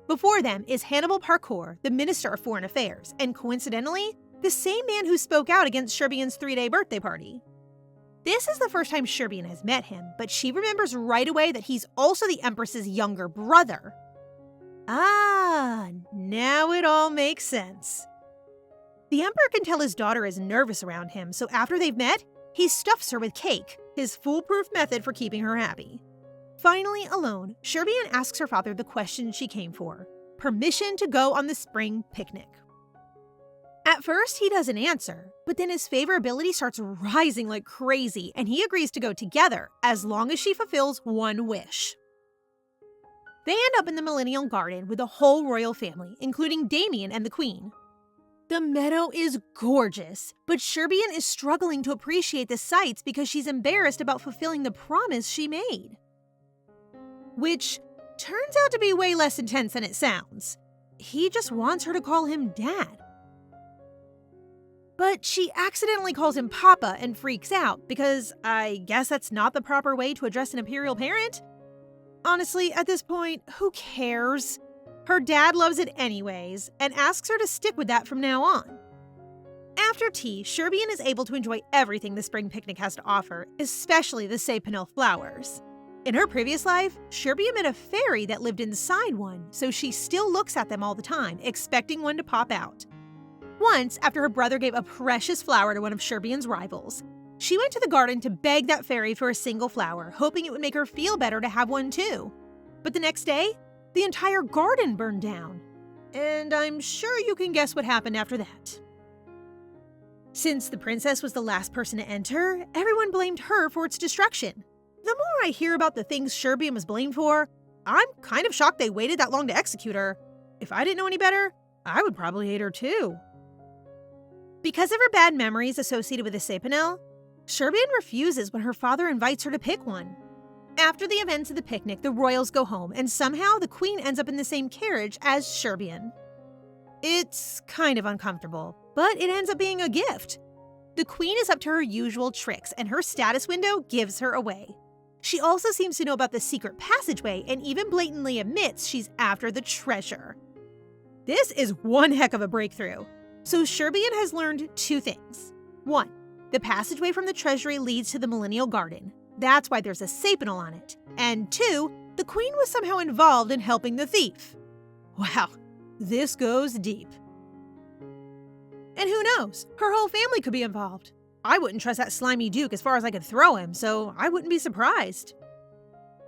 Before them is Hannibal Pakur, the Minister of Foreign Affairs, and coincidentally, the same man who spoke out against Sherbian's 3-day birthday party. This is the first time Sherbian has met him, but she remembers right away that he's also the Empress's younger brother. Ah, now it all makes sense. The emperor can tell his daughter is nervous around him, so after they've met, he stuffs her with cake, his foolproof method for keeping her happy. Finally alone, Sherbian asks her father the question she came for: permission to go on the spring picnic. At first, he doesn't answer, but then his favorability starts rising like crazy, and he agrees to go together as long as she fulfills one wish. They end up in the Millennial Garden with the whole royal family, including Damian and the Queen. The meadow is gorgeous, but Sherbian is struggling to appreciate the sights because she's embarrassed about fulfilling the promise she made. Which turns out to be way less intense than it sounds. He just wants her to call him Dad. But she accidentally calls him Papa and freaks out because I guess that's not the proper way to address an imperial parent. Honestly, at this point, who cares? Her dad loves it anyways and asks her to stick with that from now on. After tea, Sherbian is able to enjoy everything the spring picnic has to offer, especially the sapinal flowers. In her previous life, Sherbian met a fairy that lived inside one, so she still looks at them all the time, expecting one to pop out. Once, after her brother gave a precious flower to one of Sherbian's rivals, she went to the garden to beg that fairy for a single flower, hoping it would make her feel better to have one too. But the next day, the entire garden burned down. And I'm sure you can guess what happened after that. Since the princess was the last person to enter, everyone blamed her for its destruction. The more I hear about the things Sherbian was blamed for, I'm kind of shocked they waited that long to execute her. If I didn't know any better, I would probably hate her too. Because of her bad memories associated with the sapinel, Sherbian refuses when her father invites her to pick one. After the events of the picnic, the royals go home, and somehow the queen ends up in the same carriage as Serbian. It's kind of uncomfortable, but it ends up being a gift. The queen is up to her usual tricks, and her status window gives her away. She also seems to know about the secret passageway and even blatantly admits she's after the treasure. This is one heck of a breakthrough. So Serbian has learned 2 things. 1, the passageway from the Treasury leads to the Millennial Garden. That's why there's a sapinal on it. And 2, the queen was somehow involved in helping the thief. Wow, this goes deep. And who knows, her whole family could be involved. I wouldn't trust that slimy duke as far as I could throw him, so I wouldn't be surprised.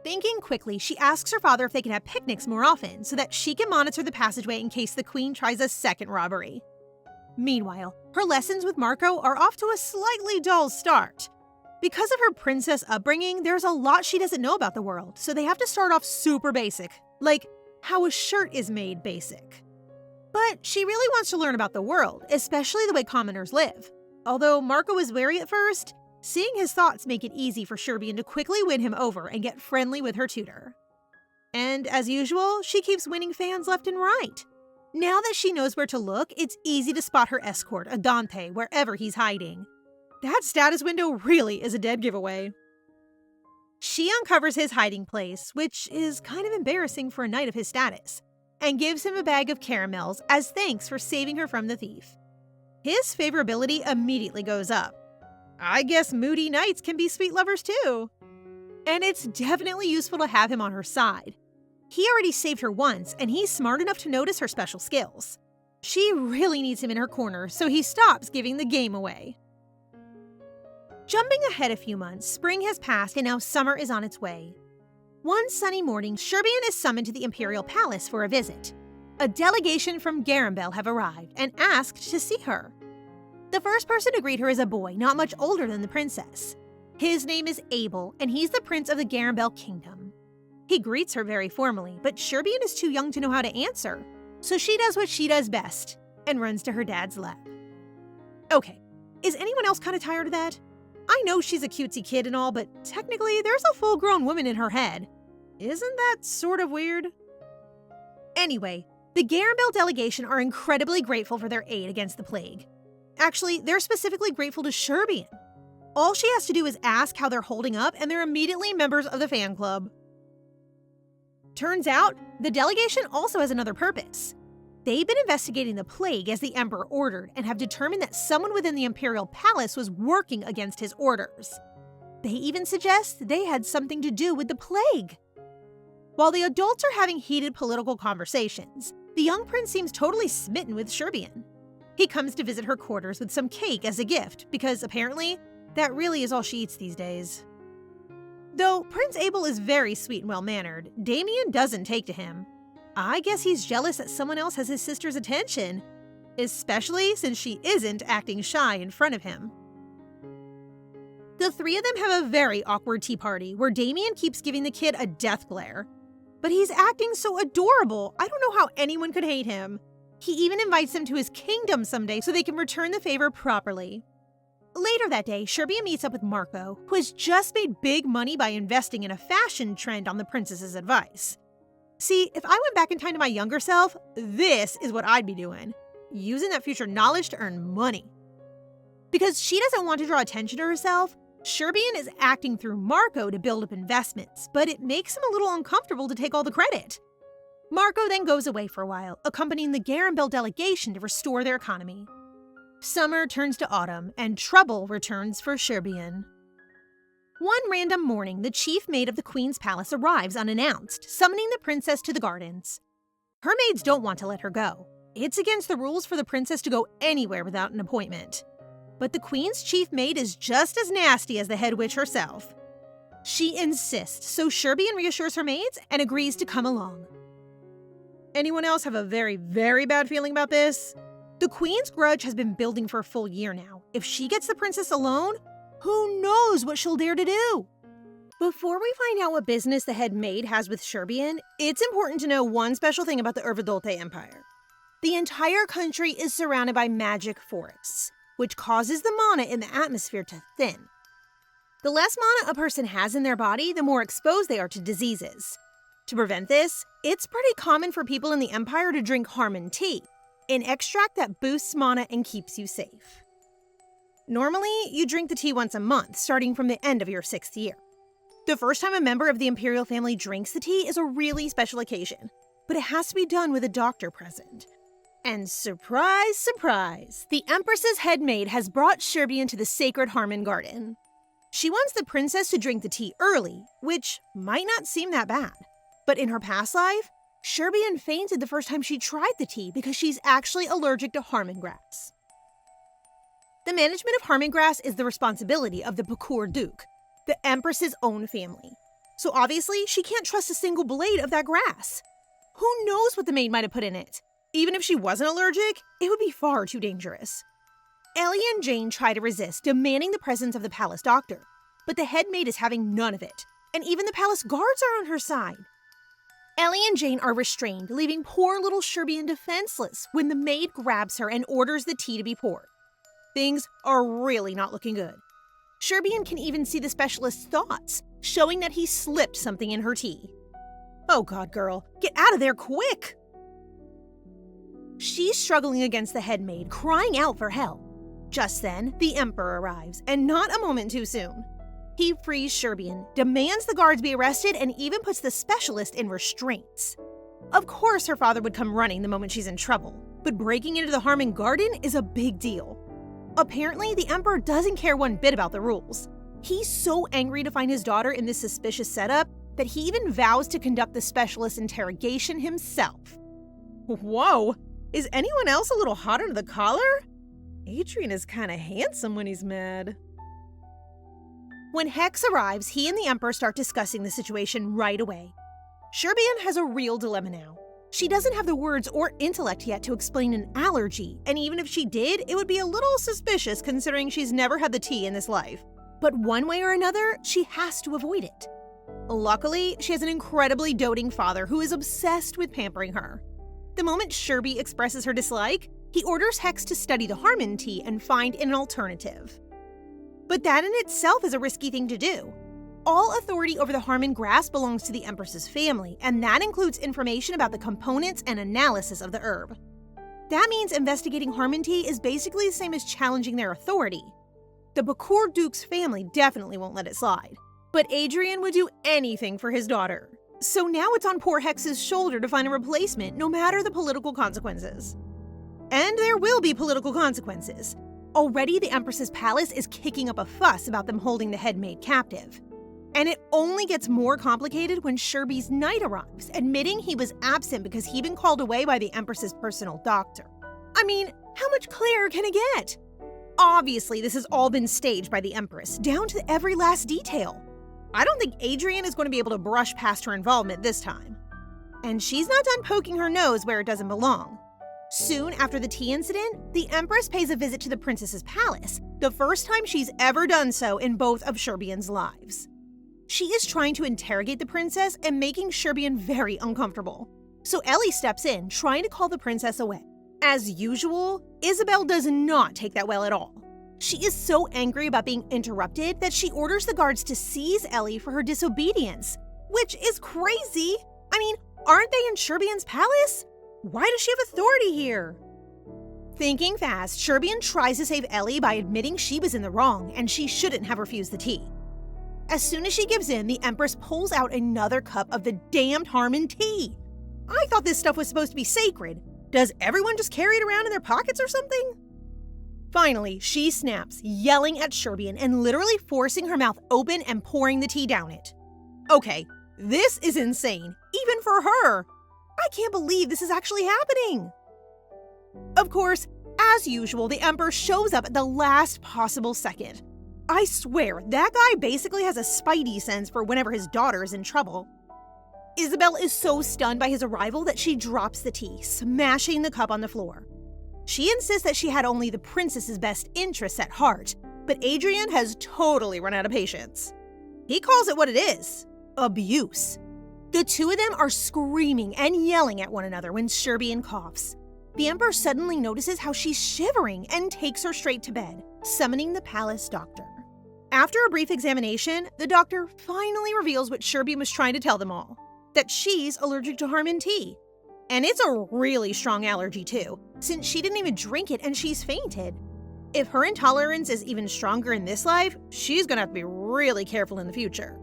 Thinking quickly, she asks her father if they can have picnics more often so that she can monitor the passageway in case the queen tries a second robbery. Meanwhile, her lessons with Marco are off to a slightly dull start. Because of her princess upbringing, there's a lot she doesn't know about the world, so they have to start off super basic, like how a shirt is made basic. But she really wants to learn about the world, especially the way commoners live. Although Marco is wary at first, seeing his thoughts make it easy for Serbian to quickly win him over and get friendly with her tutor. And as usual, she keeps winning fans left and right. Now that she knows where to look, it's easy to spot her escort, Adante, wherever he's hiding. That status window really is a dead giveaway. She uncovers his hiding place, which is kind of embarrassing for a knight of his status, and gives him a bag of caramels as thanks for saving her from the thief. His favorability immediately goes up. I guess moody knights can be sweet lovers too. And it's definitely useful to have him on her side. He already saved her once, and he's smart enough to notice her special skills. She really needs him in her corner, so he stops giving the game away. Jumping ahead a few months, spring has passed and now summer is on its way. One sunny morning, Serbian is summoned to the Imperial Palace for a visit. A delegation from Gambel have arrived and asked to see her. The first person to greet her is a boy not much older than the princess. His name is Abel, and he's the prince of the Gambel kingdom. He greets her very formally, but Serbian is too young to know how to answer, so she does what she does best and runs to her dad's lap. Okay, is anyone else kind of tired of that? I know she's a cutesy kid and all, but technically there's a full-grown woman in her head. Isn't that sort of weird? Anyway, the Gambel delegation are incredibly grateful for their aid against the plague. Actually, they're specifically grateful to Serbian. All she has to do is ask how they're holding up, and they're immediately members of the fan club. Turns out, the delegation also has another purpose. They've been investigating the plague as the Emperor ordered and have determined that someone within the Imperial Palace was working against his orders. They even suggest they had something to do with the plague. While the adults are having heated political conversations, the young prince seems totally smitten with Serbian. He comes to visit her quarters with some cake as a gift, because apparently, that really is all she eats these days. Though Prince Abel is very sweet and well-mannered, Damian doesn't take to him. I guess he's jealous that someone else has his sister's attention, especially since she isn't acting shy in front of him. The 3 of them have a very awkward tea party where Damian keeps giving the kid a death glare. But he's acting so adorable, I don't know how anyone could hate him. He even invites them to his kingdom someday so they can return the favor properly. Later that day, Serbian meets up with Marco, who has just made big money by investing in a fashion trend on the princess's advice. See, if I went back in time to my younger self, this is what I'd be doing. Using that future knowledge to earn money. Because she doesn't want to draw attention to herself, Serbian is acting through Marco to build up investments, but it makes him a little uncomfortable to take all the credit. Marco then goes away for a while, accompanying the Gambel delegation to restore their economy. Summer turns to autumn, and trouble returns for Serbian. One random morning, the chief maid of the Queen's palace arrives unannounced, summoning the princess to the gardens. Her maids don't want to let her go. It's against the rules for the princess to go anywhere without an appointment. But the Queen's chief maid is just as nasty as the head witch herself. She insists, so Serbian reassures her maids and agrees to come along. Anyone else have a very, very bad feeling about this? The Queen's grudge has been building for a full year now. If she gets the princess alone, who knows what she'll dare to do? Before we find out what business the head maid has with Serbian, it's important to know one special thing about the Erveldote Empire. The entire country is surrounded by magic forests, which causes the mana in the atmosphere to thin. The less mana a person has in their body, the more exposed they are to diseases. To prevent this, it's pretty common for people in the Empire to drink Karmen tea, an extract that boosts mana and keeps you safe. Normally, you drink the tea once a month, starting from the end of your 6th year. The first time a member of the imperial family drinks the tea is a really special occasion, but it has to be done with a doctor present. And surprise, surprise, the Empress's head maid has brought Sherbian to the sacred Harmon Garden. She wants the princess to drink the tea early, which might not seem that bad. But in her past life, Sherbian fainted the first time she tried the tea because she's actually allergic to Harmon grass. The management of Harmon grass is the responsibility of the Pakur Duke, the Empress's own family. So obviously, she can't trust a single blade of that grass. Who knows what the maid might have put in it? Even if she wasn't allergic, it would be far too dangerous. Ellie and Jane try to resist, demanding the presence of the palace doctor, but the head maid is having none of it, and even the palace guards are on her side. Ellie and Jane are restrained, leaving poor little Sherbian defenseless when the maid grabs her and orders the tea to be poured. Things are really not looking good. Sherbian can even see the specialist's thoughts, showing that he slipped something in her tea. Oh god, girl, get out of there quick! She's struggling against the head maid, crying out for help. Just then, the Emperor arrives, and not a moment too soon. He frees Sherbian, demands the guards be arrested, and even puts the specialist in restraints. Of course her father would come running the moment she's in trouble, but breaking into the Harmon Garden is a big deal. Apparently, the Emperor doesn't care one bit about the rules. He's so angry to find his daughter in this suspicious setup that he even vows to conduct the specialist's interrogation himself. Whoa! Is anyone else a little hot under the collar? Adrian is kinda handsome when he's mad. When Hex arrives, he and the Emperor start discussing the situation right away. Sherbian has a real dilemma now. She doesn't have the words or intellect yet to explain an allergy, and even if she did, it would be a little suspicious considering she's never had the tea in this life. But one way or another, she has to avoid it. Luckily, she has an incredibly doting father who is obsessed with pampering her. The moment Sherby expresses her dislike, he orders Hex to study the Harmon tea and find an alternative. But that in itself is a risky thing to do. All authority over the Harmon grass belongs to the Empress's family, and that includes information about the components and analysis of the herb. That means investigating Harmon tea is basically the same as challenging their authority. The Pakur Duke's family definitely won't let it slide, but Adrian would do anything for his daughter. So now it's on poor Hex's shoulder to find a replacement, no matter the political consequences. And there will be political consequences. Already the Empress's palace is kicking up a fuss about them holding the head maid captive. And it only gets more complicated when Sherby's knight arrives, admitting he was absent because he'd been called away by the Empress's personal doctor. I mean, how much clearer can it get? Obviously, this has all been staged by the Empress, down to every last detail. I don't think Adrian is going to be able to brush past her involvement this time. And she's not done poking her nose where it doesn't belong. Soon after the tea incident, the Empress pays a visit to the princess's palace, the first time she's ever done so in both of Sherbian's lives. She is trying to interrogate the princess and making Sherbian very uncomfortable. So Ellie steps in, trying to call the princess away. As usual, Isabel does not take that well at all. She is so angry about being interrupted that she orders the guards to seize Ellie for her disobedience, which is crazy. I mean, aren't they in Sherbian's palace? Why does she have authority here? Thinking fast, Sherbian tries to save Ellie by admitting she was in the wrong and she shouldn't have refused the tea. As soon as she gives in, the Empress pulls out another cup of the damned Harmon tea. I thought this stuff was supposed to be sacred. Does everyone just carry it around in their pockets or something? Finally, she snaps, yelling at Sherbian and literally forcing her mouth open and pouring the tea down it. Okay, this is insane, even for her. I can't believe this is actually happening. Of course, as usual, the Emperor shows up at the last possible second. I swear, that guy basically has a spidey sense for whenever his daughter is in trouble. Isabel is so stunned by his arrival that she drops the tea, smashing the cup on the floor. She insists that she had only the princess's best interests at heart, but Adrian has totally run out of patience. He calls it what it is: abuse. The two of them are screaming and yelling at one another when Sherbian coughs. The Emperor suddenly notices how she's shivering and takes her straight to bed, summoning the palace doctor. After a brief examination, the doctor finally reveals what Serbian was trying to tell them all, that she's allergic to Harmon tea. And it's a really strong allergy too, since she didn't even drink it and she's fainted. If her intolerance is even stronger in this life, she's gonna have to be really careful in the future.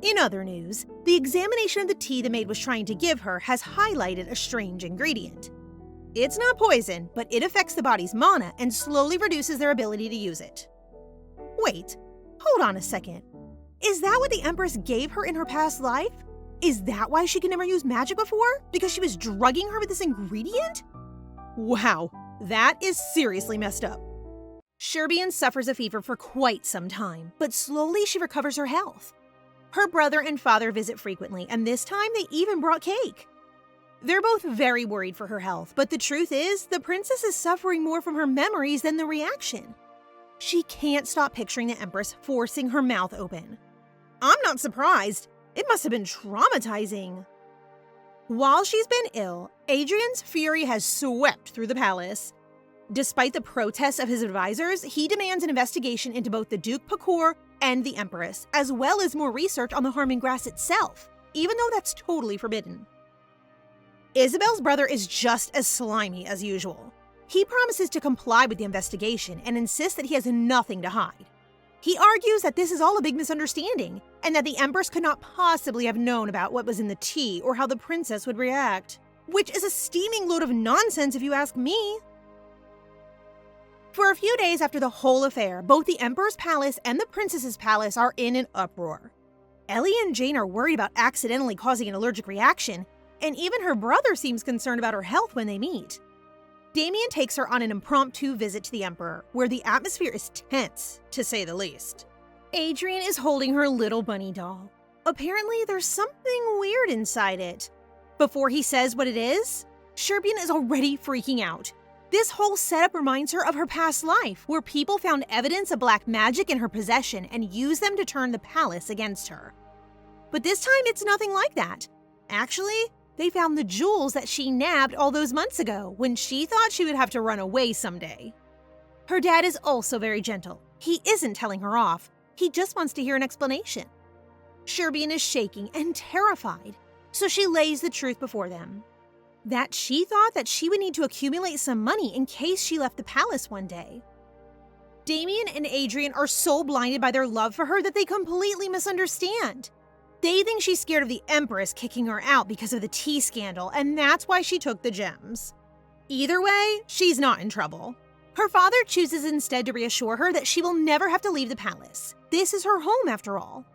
In other news, the examination of the tea the maid was trying to give her has highlighted a strange ingredient. It's not poison, but it affects the body's mana and slowly reduces their ability to use it. Wait, hold on a second. Is that what the Empress gave her in her past life? Is that why she could never use magic before? Because she was drugging her with this ingredient? Wow, that is seriously messed up. Serbian suffers a fever for quite some time, but slowly she recovers her health. Her brother and father visit frequently, and this time they even brought cake. They're both very worried for her health, but the truth is, the princess is suffering more from her memories than the reaction. She can't stop picturing the Empress forcing her mouth open. I'm not surprised. It must have been traumatizing. While she's been ill, Adrian's fury has swept through the palace. Despite the protests of his advisors, he demands an investigation into both the Duke Pakur and the Empress, as well as more research on the Harmon grass itself, even though that's totally forbidden. Isabel's brother is just as slimy as usual. He promises to comply with the investigation and insists that he has nothing to hide. He argues that this is all a big misunderstanding, and that the Empress could not possibly have known about what was in the tea or how the princess would react. Which is a steaming load of nonsense if you ask me. For a few days after the whole affair, both the Emperor's palace and the princess's palace are in an uproar. Ellie and Jane are worried about accidentally causing an allergic reaction, and even her brother seems concerned about her health when they meet. Damian takes her on an impromptu visit to the Emperor, where the atmosphere is tense, to say the least. Adrian is holding her little bunny doll. Apparently, there's something weird inside it. Before he says what it is, Serbian is already freaking out. This whole setup reminds her of her past life, where people found evidence of black magic in her possession and used them to turn the palace against her. But this time, it's nothing like that. Actually, they found the jewels that she nabbed all those months ago, when she thought she would have to run away someday. Her dad is also very gentle. He isn't telling her off. He just wants to hear an explanation. Serbian is shaking and terrified, so she lays the truth before them. That she thought that she would need to accumulate some money in case she left the palace one day. Damian and Adrian are so blinded by their love for her that they completely misunderstand. They think she's scared of the Empress kicking her out because of the tea scandal, and that's why she took the gems. Either way, she's not in trouble. Her father chooses instead to reassure her that she will never have to leave the palace. This is her home, after all.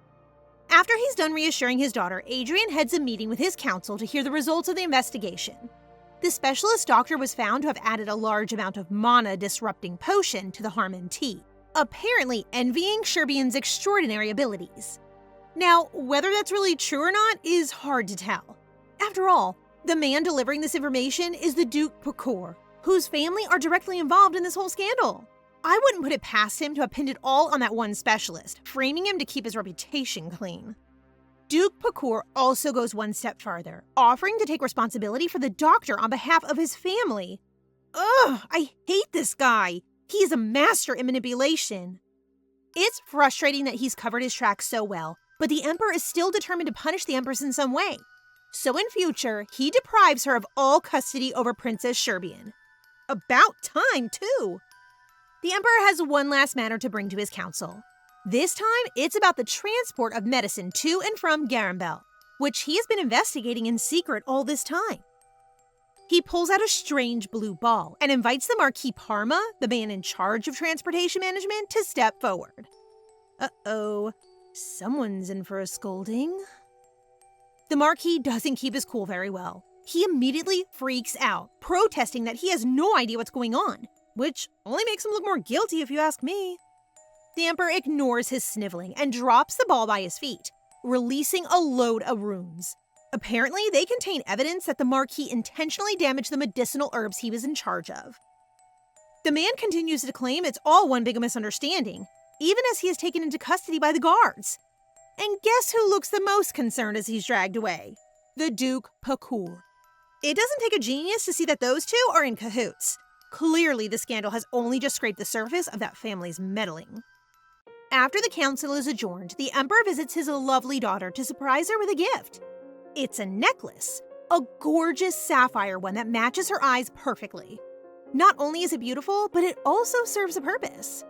After he's done reassuring his daughter, Adrian heads a meeting with his council to hear the results of the investigation. The specialist doctor was found to have added a large amount of mana-disrupting potion to the Harmon tea, apparently envying Serbian's extraordinary abilities. Now, whether that's really true or not is hard to tell. After all, the man delivering this information is the Duke Pakur, whose family are directly involved in this whole scandal. I wouldn't put it past him to have pinned it all on that one specialist, framing him to keep his reputation clean. Duke Pakur also goes one step farther, offering to take responsibility for the doctor on behalf of his family. Ugh, I hate this guy. He is a master in manipulation. It's frustrating that he's covered his tracks so well, but the Emperor is still determined to punish the Empress in some way. So in future, he deprives her of all custody over Princess Serbian. About time, too! The Emperor has one last matter to bring to his council. This time, it's about the transport of medicine to and from Gambel, which he has been investigating in secret all this time. He pulls out a strange blue ball and invites the Marquis Parma, the man in charge of transportation management, to step forward. Uh-oh. Someone's in for a scolding. The Marquis doesn't keep his cool very well. He immediately freaks out, protesting that he has no idea what's going on, which only makes him look more guilty if you ask me. The Emperor ignores his sniveling and drops the ball by his feet, releasing a load of runes. Apparently, they contain evidence that the Marquis intentionally damaged the medicinal herbs he was in charge of. The man continues to claim it's all one big misunderstanding, even as he is taken into custody by the guards. And guess who looks the most concerned as he's dragged away? The Duke Pakur. It doesn't take a genius to see that those two are in cahoots. Clearly, the scandal has only just scraped the surface of that family's meddling. After the council is adjourned, the Emperor visits his lovely daughter to surprise her with a gift. It's a necklace, a gorgeous sapphire one that matches her eyes perfectly. Not only is it beautiful, but it also serves a purpose.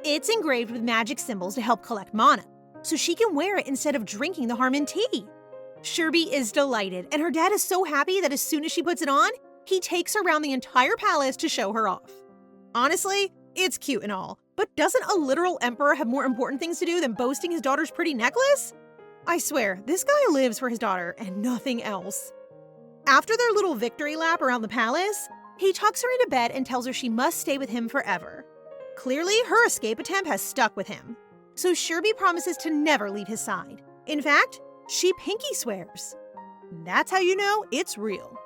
It's engraved with magic symbols to help collect mana, so she can wear it instead of drinking the Harmon tea. Sherby is delighted, and her dad is so happy that as soon as she puts it on, he takes her around the entire palace to show her off. Honestly, it's cute and all, but doesn't a literal emperor have more important things to do than boasting his daughter's pretty necklace? I swear, this guy lives for his daughter and nothing else. After their little victory lap around the palace, he tucks her into bed and tells her she must stay with him forever. Clearly, her escape attempt has stuck with him, so Sherby promises to never leave his side. In fact, she pinky swears. That's how you know it's real.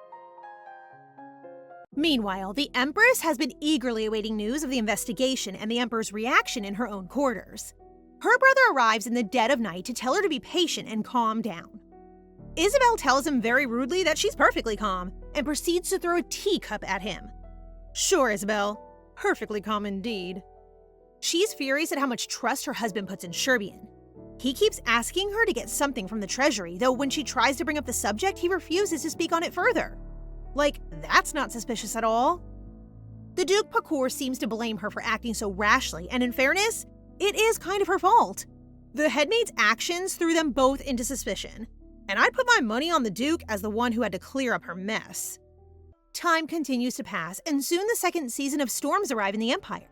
Meanwhile, the Empress has been eagerly awaiting news of the investigation and the Emperor's reaction in her own quarters. Her brother arrives in the dead of night to tell her to be patient and calm down. Isabel tells him very rudely that she's perfectly calm and proceeds to throw a teacup at him. Sure, Isabel. Perfectly calm indeed. She's furious at how much trust her husband puts in Sherbian. He keeps asking her to get something from the Treasury, though when she tries to bring up the subject, he refuses to speak on it further. Like, that's not suspicious at all. The Duke Pakur seems to blame her for acting so rashly, and in fairness, it is kind of her fault. The headmaid's actions threw them both into suspicion, and I'd put my money on the Duke as the one who had to clear up her mess. Time continues to pass, and soon the second season of storms arrive in the Empire.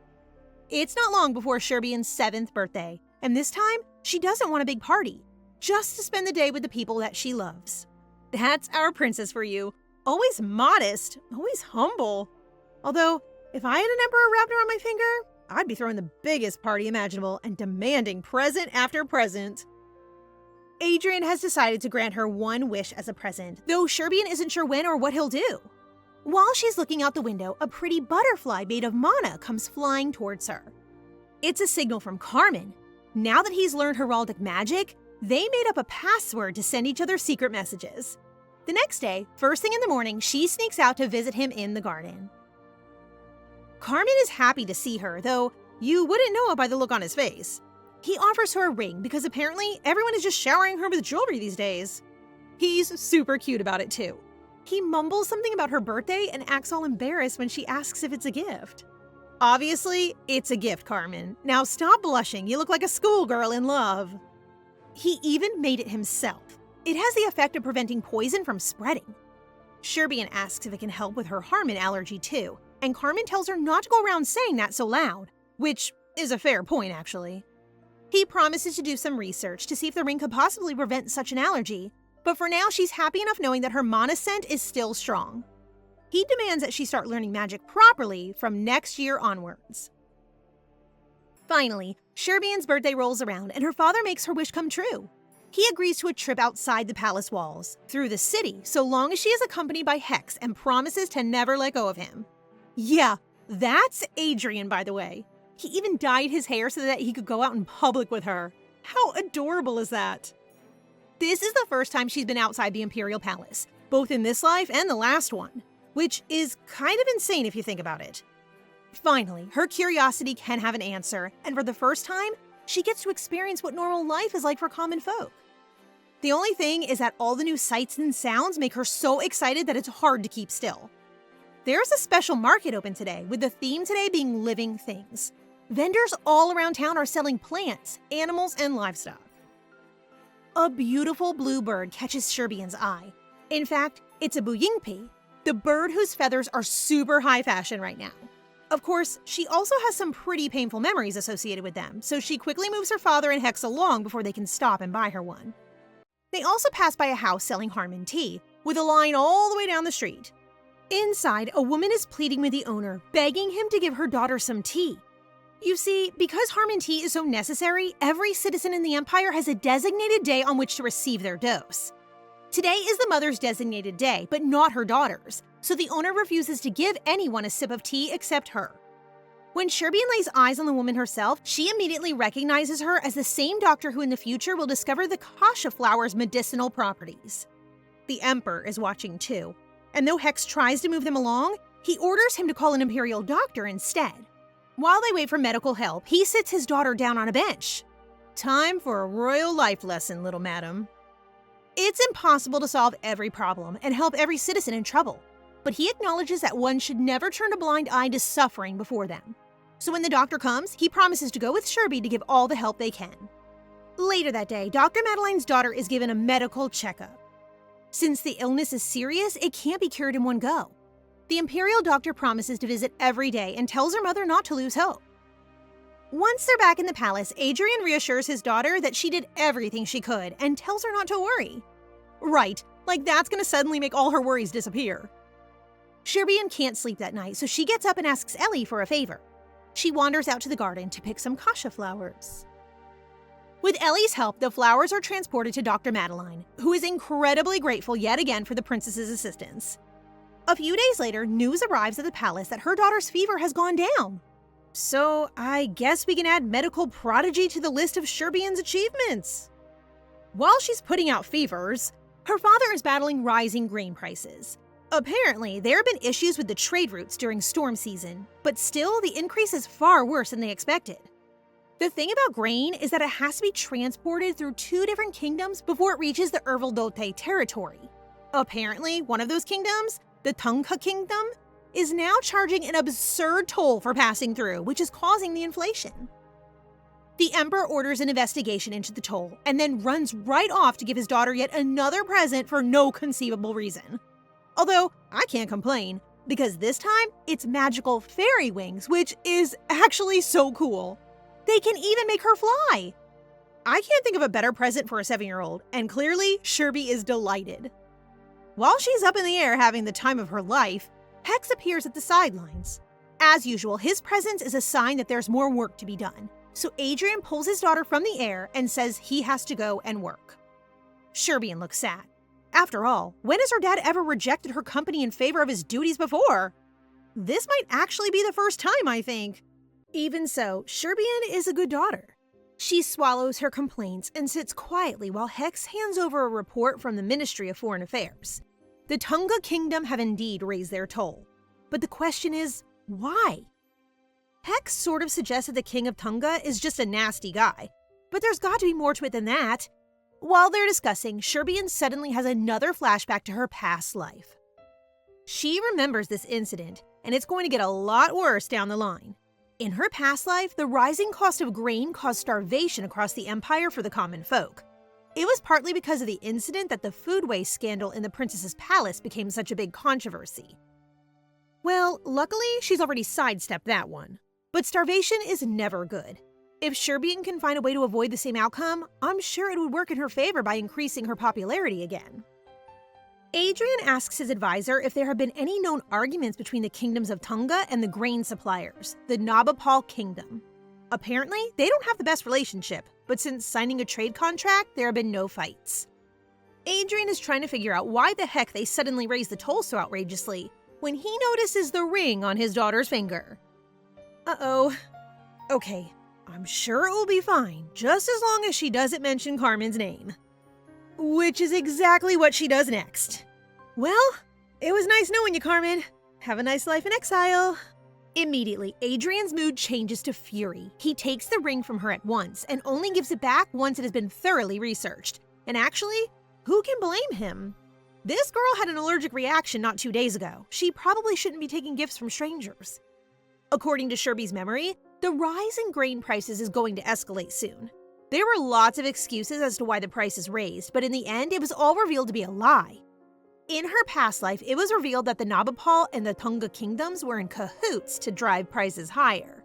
It's not long before Sherbian's 7th birthday, and this time, she doesn't want a big party, just to spend the day with the people that she loves. That's our princess for you. Always modest, always humble. Although, if I had an emperor wrapped around my finger, I'd be throwing the biggest party imaginable and demanding present after present. Adrian has decided to grant her one wish as a present, though Sherbian isn't sure when or what he'll do. While she's looking out the window, a pretty butterfly made of mana comes flying towards her. It's a signal from Carmen. Now that he's learned heraldic magic, they made up a password to send each other secret messages. The next day, first thing in the morning, she sneaks out to visit him in the garden. Carmen is happy to see her, though you wouldn't know it by the look on his face. He offers her a ring because apparently everyone is just showering her with jewelry these days. He's super cute about it too. He mumbles something about her birthday and acts all embarrassed when she asks if it's a gift. Obviously, it's a gift, Carmen. Now stop blushing, you look like a schoolgirl in love. He even made it himself. It has the effect of preventing poison from spreading. Sherbian asks if it can help with her Harmon allergy too, and Carmen tells her not to go around saying that so loud, which is a fair point actually. He promises to do some research to see if the ring could possibly prevent such an allergy, but for now she's happy enough knowing that her mana scent is still strong. He demands that she start learning magic properly from next year onwards. Finally, Sherbian's birthday rolls around and her father makes her wish come true. He agrees to a trip outside the palace walls, through the city, so long as she is accompanied by Hex and promises to never let go of him. Yeah, that's Adrian, by the way. He even dyed his hair so that he could go out in public with her. How adorable is that? This is the first time she's been outside the Imperial Palace, both in this life and the last one, which is kind of insane if you think about it. Finally, her curiosity can have an answer, and for the first time, she gets to experience what normal life is like for common folk. The only thing is that all the new sights and sounds make her so excited that it's hard to keep still. There's a special market open today, with the theme today being living things. Vendors all around town are selling plants, animals, and livestock. A beautiful blue bird catches Sherbian's eye. In fact, it's a buyingpi, the bird whose feathers are super high fashion right now. Of course, she also has some pretty painful memories associated with them, so she quickly moves her father and Hex along before they can stop and buy her one. They also pass by a house selling Harmon tea, with a line all the way down the street. Inside, a woman is pleading with the owner, begging him to give her daughter some tea. You see, because Harmon tea is so necessary, every citizen in the Empire has a designated day on which to receive their dose. Today is the mother's designated day, but not her daughter's, so the owner refuses to give anyone a sip of tea except her. When Sherbian lays eyes on the woman herself, she immediately recognizes her as the same doctor who in the future will discover the kasha flower's medicinal properties. The Emperor is watching too, and though Hex tries to move them along, he orders him to call an Imperial doctor instead. While they wait for medical help, he sits his daughter down on a bench. Time for a royal life lesson, little madam. It's impossible to solve every problem and help every citizen in trouble, but he acknowledges that one should never turn a blind eye to suffering before them. So when the doctor comes, he promises to go with Sherby to give all the help they can. Later that day, Dr. Madeline's daughter is given a medical checkup. Since the illness is serious, it can't be cured in one go. The imperial doctor promises to visit every day and tells her mother not to lose hope. Once they're back in the palace, Adrian reassures his daughter that she did everything she could and tells her not to worry. Right, like that's gonna suddenly make all her worries disappear. Sherbian can't sleep that night, so she gets up and asks Ellie for a favor. She wanders out to the garden to pick some kasha flowers. With Ellie's help, the flowers are transported to Dr. Madeline, who is incredibly grateful yet again for the princess's assistance. A few days later, news arrives at the palace that her daughter's fever has gone down. So I guess we can add medical prodigy to the list of Sherbian's achievements. While she's putting out fevers, her father is battling rising grain prices. Apparently, there have been issues with the trade routes during storm season, but still the increase is far worse than they expected. The thing about grain is that it has to be transported through 2 different kingdoms before it reaches the Erveldote territory. Apparently, one of those kingdoms, the Tunga Kingdom, is now charging an absurd toll for passing through, which is causing the inflation. The Emperor orders an investigation into the toll and then runs right off to give his daughter yet another present for no conceivable reason. Although, I can't complain, because this time it's magical fairy wings, which is actually so cool. They can even make her fly. I can't think of a better present for a 7-year-old, and clearly, Sherby is delighted. While she's up in the air having the time of her life, Hex appears at the sidelines. As usual, his presence is a sign that there's more work to be done, so Adrian pulls his daughter from the air and says he has to go and work. Sherbian looks sad. After all, when has her dad ever rejected her company in favor of his duties before? This might actually be the first time, I think. Even so, Sherbian is a good daughter. She swallows her complaints and sits quietly while Hex hands over a report from the Ministry of Foreign Affairs. The Tunga Kingdom have indeed raised their toll. But the question is, why? Hex sort of suggests that the King of Tunga is just a nasty guy, but there's got to be more to it than that. While they're discussing, Sherbian suddenly has another flashback to her past life. She remembers this incident, and it's going to get a lot worse down the line. In her past life, the rising cost of grain caused starvation across the empire for the common folk. It was partly because of the incident that the food waste scandal in the princess's palace became such a big controversy. Well, luckily, she's already sidestepped that one. But starvation is never good. If Sherbian can find a way to avoid the same outcome, I'm sure it would work in her favor by increasing her popularity again. Adrian asks his advisor if there have been any known arguments between the kingdoms of Tunga and the grain suppliers, the Nabapal Kingdom. Apparently, they don't have the best relationship, but since signing a trade contract, there have been no fights. Adrian is trying to figure out why the heck they suddenly raised the toll so outrageously when he notices the ring on his daughter's finger. Uh-oh. Okay, I'm sure it will be fine, just as long as she doesn't mention Carmen's name. Which is exactly what she does next. Well, it was nice knowing you, Carmen. Have a nice life in exile. Immediately, Adrian's mood changes to fury. He takes the ring from her at once and only gives it back once it has been thoroughly researched. And actually, who can blame him? This girl had an allergic reaction not 2 days ago. She probably shouldn't be taking gifts from strangers. According to Sherby's memory, the rise in grain prices is going to escalate soon. There were lots of excuses as to why the price is raised, but in the end, it was all revealed to be a lie. In her past life, it was revealed that the Nabapal and the Tunga kingdoms were in cahoots to drive prices higher.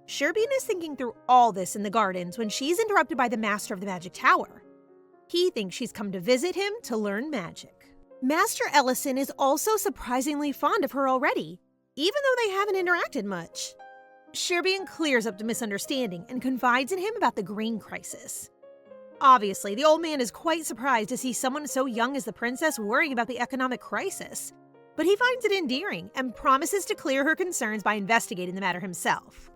Sherbian is thinking through all this in the gardens when she's interrupted by the master of the magic tower. He thinks she's come to visit him to learn magic. Master Ellison is also surprisingly fond of her already, even though they haven't interacted much. Sherbian clears up the misunderstanding and confides in him about the grain crisis. Obviously, the old man is quite surprised to see someone so young as the princess worrying about the economic crisis, but he finds it endearing and promises to clear her concerns by investigating the matter himself.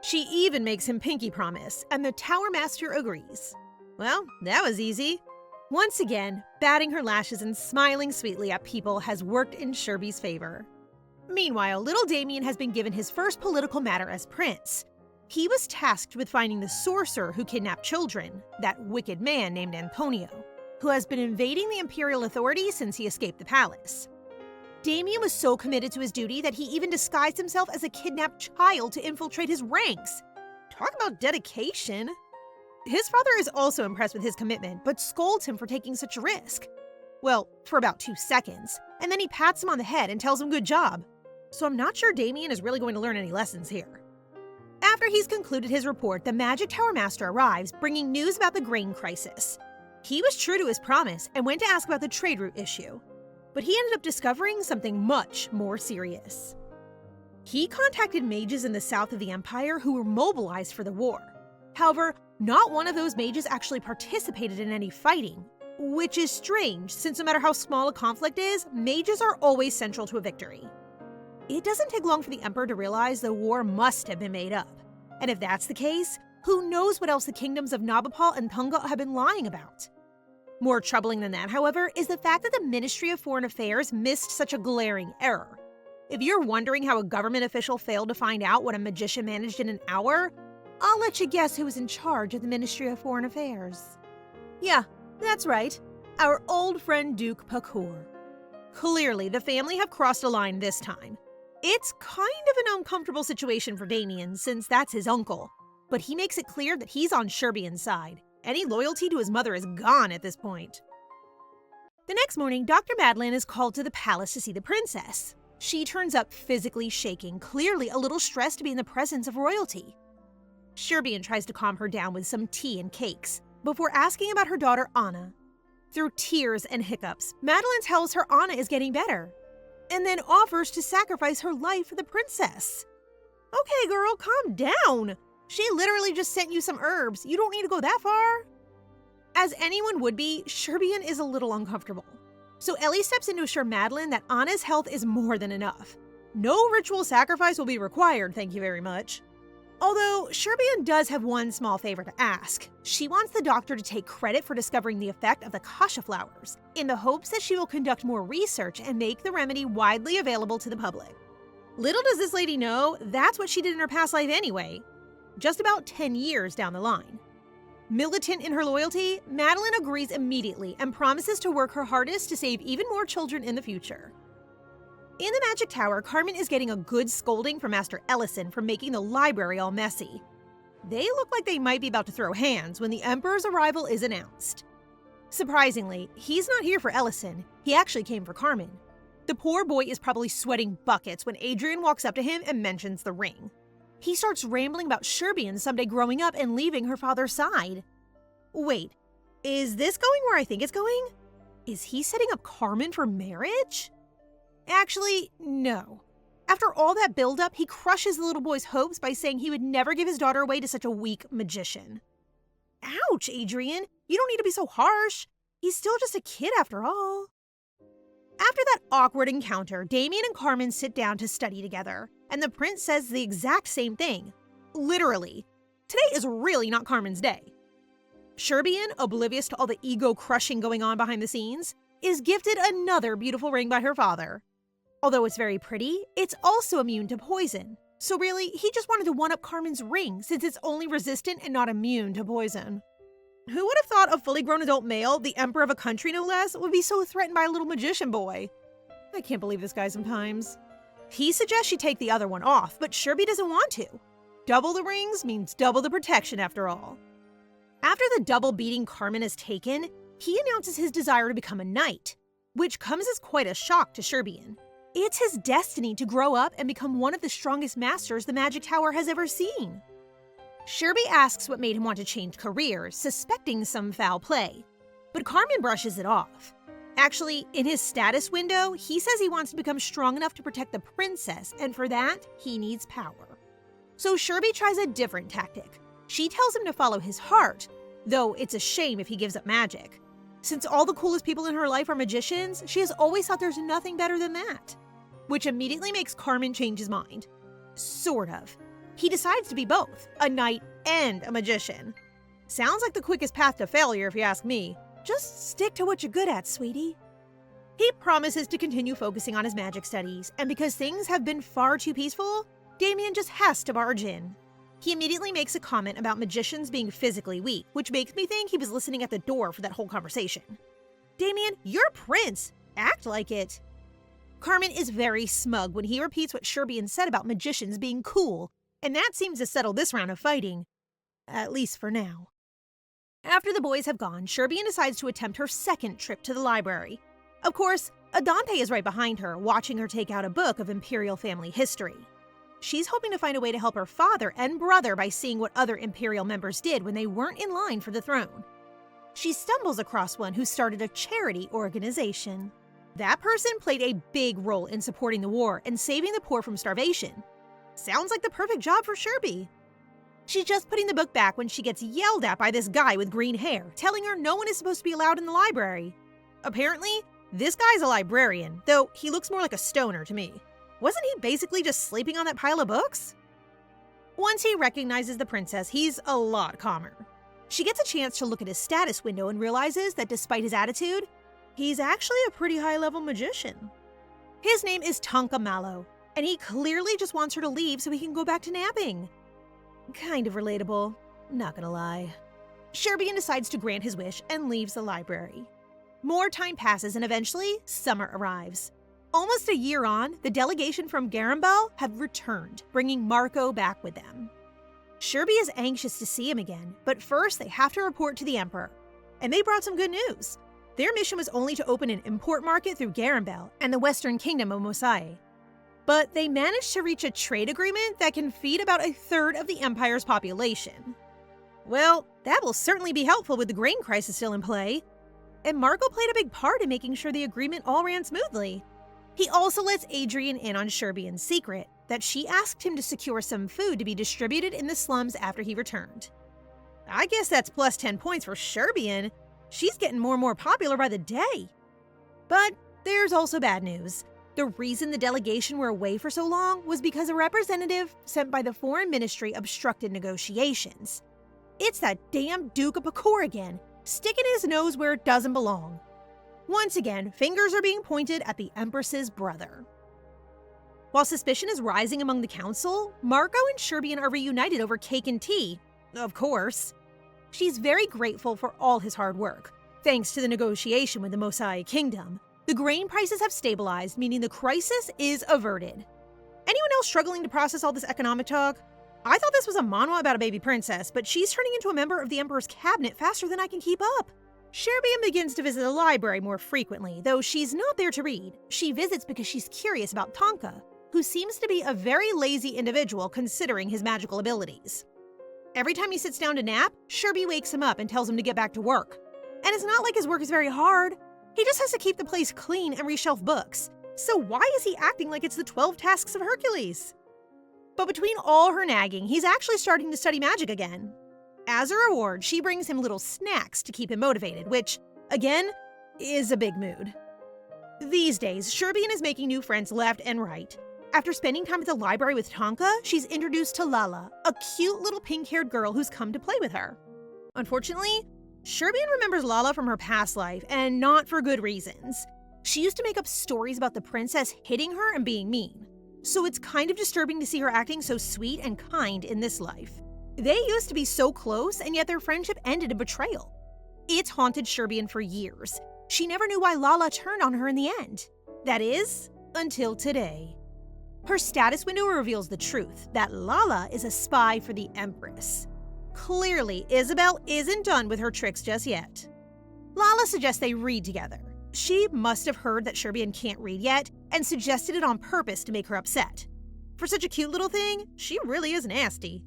She even makes him pinky promise, and the tower master agrees. Well, that was easy. Once again, batting her lashes and smiling sweetly at people has worked in Sherby's favor. Meanwhile, little Damian has been given his first political matter as prince. He was tasked with finding the sorcerer who kidnapped children, that wicked man named Antonio, who has been invading the imperial authorities since he escaped the palace. Damian was so committed to his duty that he even disguised himself as a kidnapped child to infiltrate his ranks. Talk about dedication. His father is also impressed with his commitment, but scolds him for taking such a risk. Well, for about 2 seconds, and then he pats him on the head and tells him good job. So I'm not sure Damian is really going to learn any lessons here. After he's concluded his report, the Magic Tower Master arrives, bringing news about the grain crisis. He was true to his promise and went to ask about the trade route issue, but he ended up discovering something much more serious. He contacted mages in the south of the Empire who were mobilized for the war. However, not one of those mages actually participated in any fighting, which is strange since no matter how small a conflict is, mages are always central to a victory. It doesn't take long for the Emperor to realize the war must have been made up. And if that's the case, who knows what else the kingdoms of Nabopol and Tunga have been lying about? More troubling than that, however, is the fact that the Ministry of Foreign Affairs missed such a glaring error. If you're wondering how a government official failed to find out what a magician managed in an hour, I'll let you guess who was in charge of the Ministry of Foreign Affairs. Yeah, that's right. Our old friend Duke Pakur. Clearly, the family have crossed a line this time. It's kind of an uncomfortable situation for Damian, since that's his uncle, but he makes it clear that he's on Sherbian's side. Any loyalty to his mother is gone at this point. The next morning, Dr. Madeline is called to the palace to see the princess. She turns up physically shaking, clearly a little stressed to be in the presence of royalty. Sherbian tries to calm her down with some tea and cakes, before asking about her daughter Anna. Through tears and hiccups, Madeline tells her Anna is getting better, and then offers to sacrifice her life for the princess. Okay, girl, calm down. She literally just sent you some herbs. You don't need to go that far. As anyone would be, Sherbian is a little uncomfortable. So Ellie steps in to assure Madeline that Anna's health is more than enough. No ritual sacrifice will be required, thank you very much. Although, Sherbian does have one small favor to ask. She wants the doctor to take credit for discovering the effect of the kasha flowers, in the hopes that she will conduct more research and make the remedy widely available to the public. Little does this lady know, that's what she did in her past life anyway, just about 10 years down the line. Militant in her loyalty, Madeline agrees immediately and promises to work her hardest to save even more children in the future. In the Magic Tower, Carmen is getting a good scolding from Master Ellison for making the library all messy. They look like they might be about to throw hands when the Emperor's arrival is announced. Surprisingly, he's not here for Ellison, he actually came for Carmen. The poor boy is probably sweating buckets when Adrian walks up to him and mentions the ring. He starts rambling about Sherbian someday growing up and leaving her father's side. Wait, is this going where I think it's going? Is he setting up Carmen for marriage? Actually, no. After all that buildup, he crushes the little boy's hopes by saying he would never give his daughter away to such a weak magician. Ouch, Adrian. You don't need to be so harsh. He's still just a kid after all. After that awkward encounter, Damian and Carmen sit down to study together, and the prince says the exact same thing. Literally. Today is really not Carmen's day. Sherbian, oblivious to all the ego-crushing going on behind the scenes, is gifted another beautiful ring by her father. Although it's very pretty, it's also immune to poison. So really, he just wanted to one-up Carmen's ring since it's only resistant and not immune to poison. Who would have thought a fully grown adult male, the emperor of a country no less, would be so threatened by a little magician boy? I can't believe this guy sometimes. He suggests she take the other one off, but Sherby doesn't want to. Double the rings means double the protection after all. After the double beating Carmen has taken, he announces his desire to become a knight, which comes as quite a shock to Sherbian. It's his destiny to grow up and become one of the strongest masters the Magic Tower has ever seen. Sherby asks what made him want to change careers, suspecting some foul play, but Carmen brushes it off. Actually, in his status window, he says he wants to become strong enough to protect the princess, and for that, he needs power. So Sherby tries a different tactic. She tells him to follow his heart, though it's a shame if he gives up magic. Since all the coolest people in her life are magicians, she has always thought there's nothing better than that. Which immediately makes Carmen change his mind. Sort of. He decides to be both, a knight and a magician. Sounds like the quickest path to failure if you ask me. Just stick to what you're good at, sweetie. He promises to continue focusing on his magic studies, and because things have been far too peaceful, Damian just has to barge in. He immediately makes a comment about magicians being physically weak, which makes me think he was listening at the door for that whole conversation. Damian, you're Prince. Act like it. Carmen is very smug when he repeats what Sherbian said about magicians being cool, and that seems to settle this round of fighting. At least for now. After the boys have gone, Sherbian decides to attempt her second trip to the library. Of course, Adante is right behind her, watching her take out a book of Imperial family history. She's hoping to find a way to help her father and brother by seeing what other Imperial members did when they weren't in line for the throne. She stumbles across one who started a charity organization. That person played a big role in supporting the war and saving the poor from starvation. Sounds like the perfect job for Sherby. She's just putting the book back when she gets yelled at by this guy with green hair, telling her no one is supposed to be allowed in the library. Apparently, this guy's a librarian, though he looks more like a stoner to me. Wasn't he basically just sleeping on that pile of books? Once he recognizes the princess, he's a lot calmer. She gets a chance to look at his status window and realizes that despite his attitude, he's actually a pretty high-level magician. His name is Tonka Mallow, and he clearly just wants her to leave so he can go back to napping. Kind of relatable, not gonna lie. Sherbian decides to grant his wish and leaves the library. More time passes and eventually, summer arrives. Almost a year on, the delegation from Gambel have returned, bringing Marco back with them. Sherby is anxious to see him again, but first they have to report to the Emperor. And they brought some good news. Their mission was only to open an import market through Gambel and the western kingdom of Mosai. But they managed to reach a trade agreement that can feed about a third of the Empire's population. Well, that will certainly be helpful with the grain crisis still in play. And Marco played a big part in making sure the agreement all ran smoothly. He also lets Adrian in on Sherbian's secret, that she asked him to secure some food to be distributed in the slums after he returned. I guess that's plus 10 points for Sherbian. She's getting more and more popular by the day. But there's also bad news. The reason the delegation were away for so long was because a representative sent by the Foreign Ministry obstructed negotiations. It's that damn Duke of Pakur again, sticking his nose where it doesn't belong. Once again, fingers are being pointed at the Empress's brother. While suspicion is rising among the council, Marco and Sherbian are reunited over cake and tea. Of course. She's very grateful for all his hard work. Thanks to the negotiation with the Mosai Kingdom, the grain prices have stabilized, meaning the crisis is averted. Anyone else struggling to process all this economic talk? I thought this was a manhwa about a baby princess, but she's turning into a member of the Emperor's cabinet faster than I can keep up. Sherbian begins to visit the library more frequently, though she's not there to read. She visits because she's curious about Tonka, who seems to be a very lazy individual considering his magical abilities. Every time he sits down to nap, Sherby wakes him up and tells him to get back to work. And it's not like his work is very hard. He just has to keep the place clean and reshelf books. So why is he acting like it's the 12 tasks of Hercules? But between all her nagging, he's actually starting to study magic again. As a reward, she brings him little snacks to keep him motivated, which, again, is a big mood. These days, Sherbian is making new friends left and right. After spending time at the library with Tonka, she's introduced to Lala, a cute little pink-haired girl who's come to play with her. Unfortunately, Sherbian remembers Lala from her past life, and not for good reasons. She used to make up stories about the princess hitting her and being mean. So it's kind of disturbing to see her acting so sweet and kind in this life. They used to be so close, and yet their friendship ended in betrayal. It's haunted Sherbian for years. She never knew why Lala turned on her in the end. That is, until today. Her status window reveals the truth, that Lala is a spy for the Empress. Clearly, Isabel isn't done with her tricks just yet. Lala suggests they read together. She must have heard that Sherbian can't read yet, and suggested it on purpose to make her upset. For such a cute little thing, she really is nasty.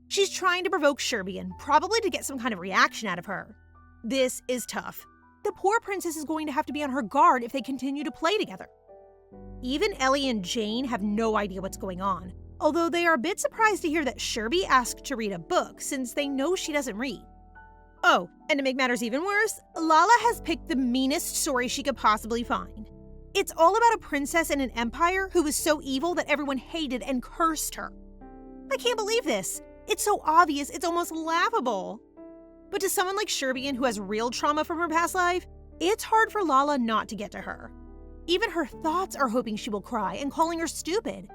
She's trying to provoke Sherbian, probably to get some kind of reaction out of her. This is tough. The poor princess is going to have to be on her guard if they continue to play together. Even Ellie and Jane have no idea what's going on, although they are a bit surprised to hear that Sherby asked to read a book since they know she doesn't read. Oh, and to make matters even worse, Lala has picked the meanest story she could possibly find. It's all about a princess in an empire who was so evil that everyone hated and cursed her. I can't believe this. It's so obvious, it's almost laughable. But to someone like Sherbian who has real trauma from her past life, It's hard for Lala not to get to her. Even her thoughts are hoping she will cry and calling her stupid.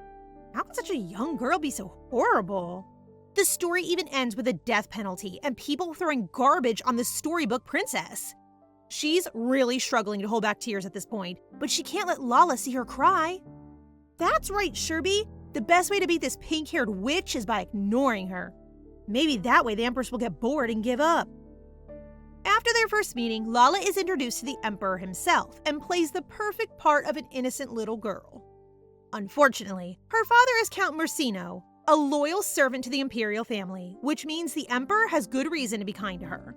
How could such a young girl be so horrible? The story even ends with a death penalty and people throwing garbage on the storybook princess. She's really struggling to hold back tears at this point, but she can't let Lala see her cry. That's right, Sherby. The best way to beat this pink-haired witch is by ignoring her. Maybe that way the Empress will get bored and give up. After their first meeting, Lala is introduced to the Emperor himself and plays the perfect part of an innocent little girl. Unfortunately, her father is Count Mersino, a loyal servant to the imperial family, which means the Emperor has good reason to be kind to her.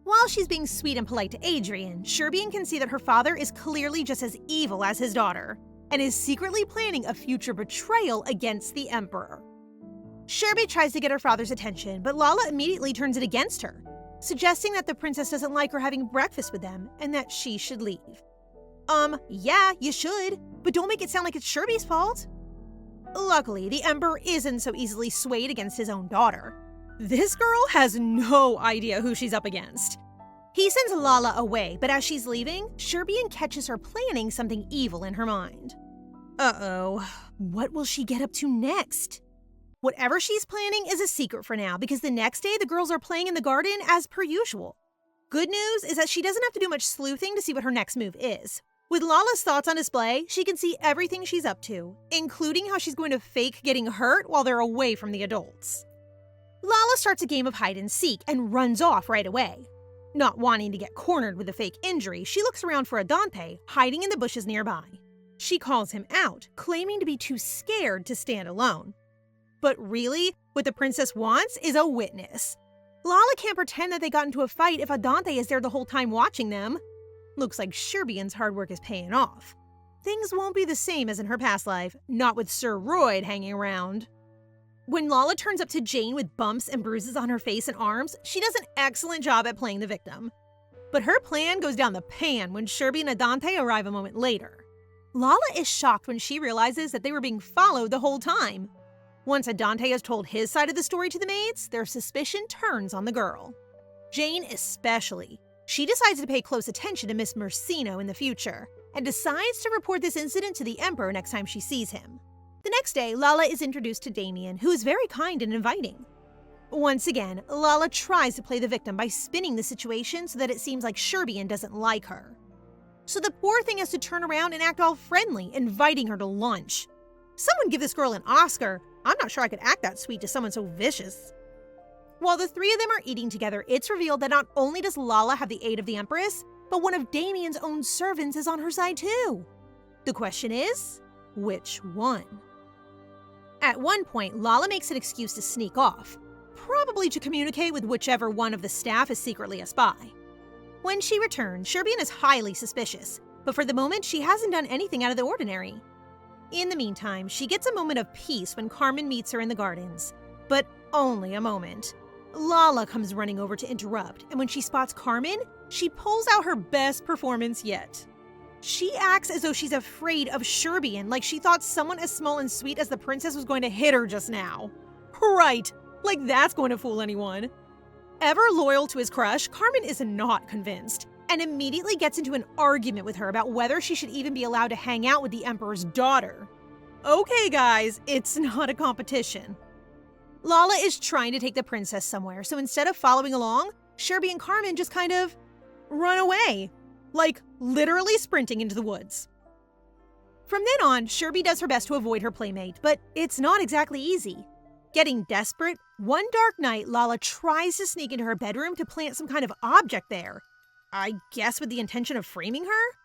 While she's being sweet and polite to Adrian, Sherbian can see that her father is clearly just as evil as his daughter, and is secretly planning a future betrayal against the Emperor. Sherby tries to get her father's attention, but Lala immediately turns it against her, suggesting that the princess doesn't like her having breakfast with them and that she should leave. Yeah, you should, but don't make it sound like it's Sherby's fault. Luckily, the Emperor isn't so easily swayed against his own daughter. This girl has no idea who she's up against. He sends Lala away, but as she's leaving, Sherbian catches her planning something evil in her mind. Uh-oh, what will she get up to next? Whatever she's planning is a secret for now, because the next day the girls are playing in the garden as per usual. Good news is that she doesn't have to do much sleuthing to see what her next move is. With Lala's thoughts on display, she can see everything she's up to, including how she's going to fake getting hurt while they're away from the adults. Lala starts a game of hide and seek and runs off right away. Not wanting to get cornered with a fake injury, she looks around for Erveldote, hiding in the bushes nearby. She calls him out, claiming to be too scared to stand alone. But really, what the princess wants is a witness. Lala can't pretend that they got into a fight if Erveldote is there the whole time watching them. Looks like Sherbian's hard work is paying off. Things won't be the same as in her past life, not with Sir Royd hanging around. When Lala turns up to Jane with bumps and bruises on her face and arms, she does an excellent job at playing the victim. But her plan goes down the pan when Sherby and Erveldote arrive a moment later. Lala is shocked when she realizes that they were being followed the whole time. Once Erveldote has told his side of the story to the maids, their suspicion turns on the girl. Jane especially. She decides to pay close attention to Miss Mersino in the future, and decides to report this incident to the Emperor next time she sees him. The next day, Lala is introduced to Damian, who is very kind and inviting. Once again, Lala tries to play the victim by spinning the situation so that it seems like Sherbian doesn't like her. So the poor thing has to turn around and act all friendly, inviting her to lunch. Someone give this girl an Oscar. I'm not sure I could act that sweet to someone so vicious. While the three of them are eating together, it's revealed that not only does Lala have the aid of the Empress, but one of Damian's own servants is on her side too. The question is, which one? At one point, Lala makes an excuse to sneak off, probably to communicate with whichever one of the staff is secretly a spy. When she returns, Sherbian is highly suspicious, but for the moment she hasn't done anything out of the ordinary. In the meantime, she gets a moment of peace when Carmen meets her in the gardens, but only a moment. Lala comes running over to interrupt, and when she spots Carmen, she pulls out her best performance yet. She acts as though she's afraid of Sherbian, like she thought someone as small and sweet as the princess was going to hit her just now. Right, like that's going to fool anyone. Ever loyal to his crush, Carmen is not convinced, and immediately gets into an argument with her about whether she should even be allowed to hang out with the Emperor's daughter. Okay guys, it's not a competition. Lala is trying to take the princess somewhere, so instead of following along, Sherby and Carmen just kind of run away. Like, literally sprinting into the woods. From then on, Sherby does her best to avoid her playmate, but it's not exactly easy. Getting desperate, one dark night, Lala tries to sneak into her bedroom to plant some kind of object there. I guess with the intention of framing her?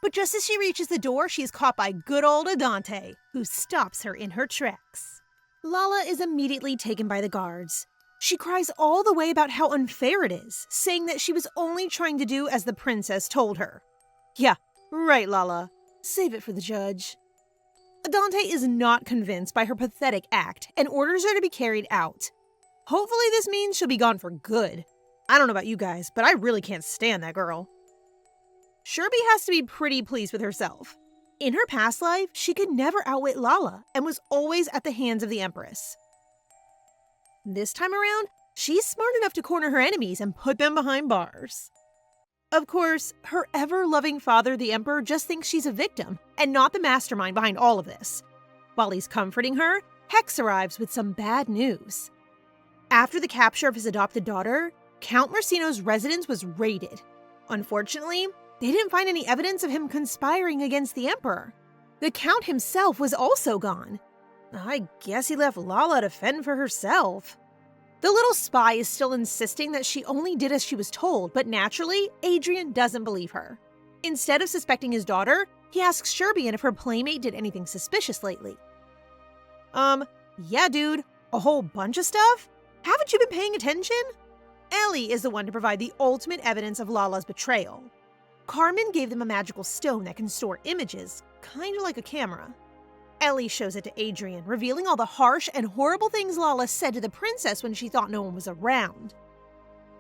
But just as she reaches the door, she is caught by good old Erveldote, who stops her in her tracks. Lala is immediately taken by the guards. She cries all the way about how unfair it is, saying that she was only trying to do as the princess told her. Yeah, right, Lala. Save it for the judge. Erveldote is not convinced by her pathetic act and orders her to be carried out. Hopefully this means she'll be gone for good. I don't know about you guys, but I really can't stand that girl. Sherby has to be pretty pleased with herself. In her past life, she could never outwit Lala and was always at the hands of the Empress. This time around, she's smart enough to corner her enemies and put them behind bars. Of course, her ever-loving father, the Emperor, just thinks she's a victim and not the mastermind behind all of this. While he's comforting her, Hex arrives with some bad news. After the capture of his adopted daughter, Count Mersino's residence was raided. Unfortunately, they didn't find any evidence of him conspiring against the Emperor. The Count himself was also gone. I guess he left Lala to fend for herself. The little spy is still insisting that she only did as she was told, but naturally, Adrian doesn't believe her. Instead of suspecting his daughter, he asks Sherbian if her playmate did anything suspicious lately. Yeah, dude, a whole bunch of stuff? Haven't you been paying attention? Ellie is the one to provide the ultimate evidence of Lala's betrayal. Carmen gave them a magical stone that can store images, kind of like a camera. Ellie shows it to Adrian, revealing all the harsh and horrible things Lala said to the princess when she thought no one was around.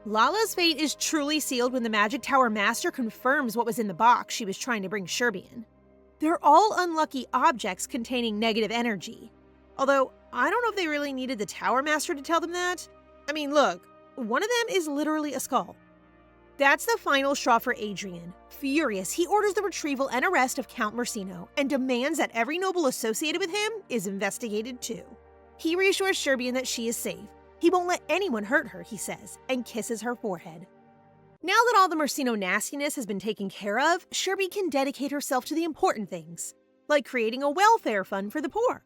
Lala's fate is truly sealed when the Magic Tower Master confirms what was in the box she was trying to bring Sherbian. They're all unlucky objects containing negative energy. Although, I don't know if they really needed the Tower Master to tell them that. I mean, look, one of them is literally a skull. That's the final straw for Adrian. Furious, he orders the retrieval and arrest of Count Mersino and demands that every noble associated with him is investigated too. He reassures Sherbian that she is safe. He won't let anyone hurt her, he says, and kisses her forehead. Now that all the Mersino nastiness has been taken care of, Sherby can dedicate herself to the important things, like creating a welfare fund for the poor.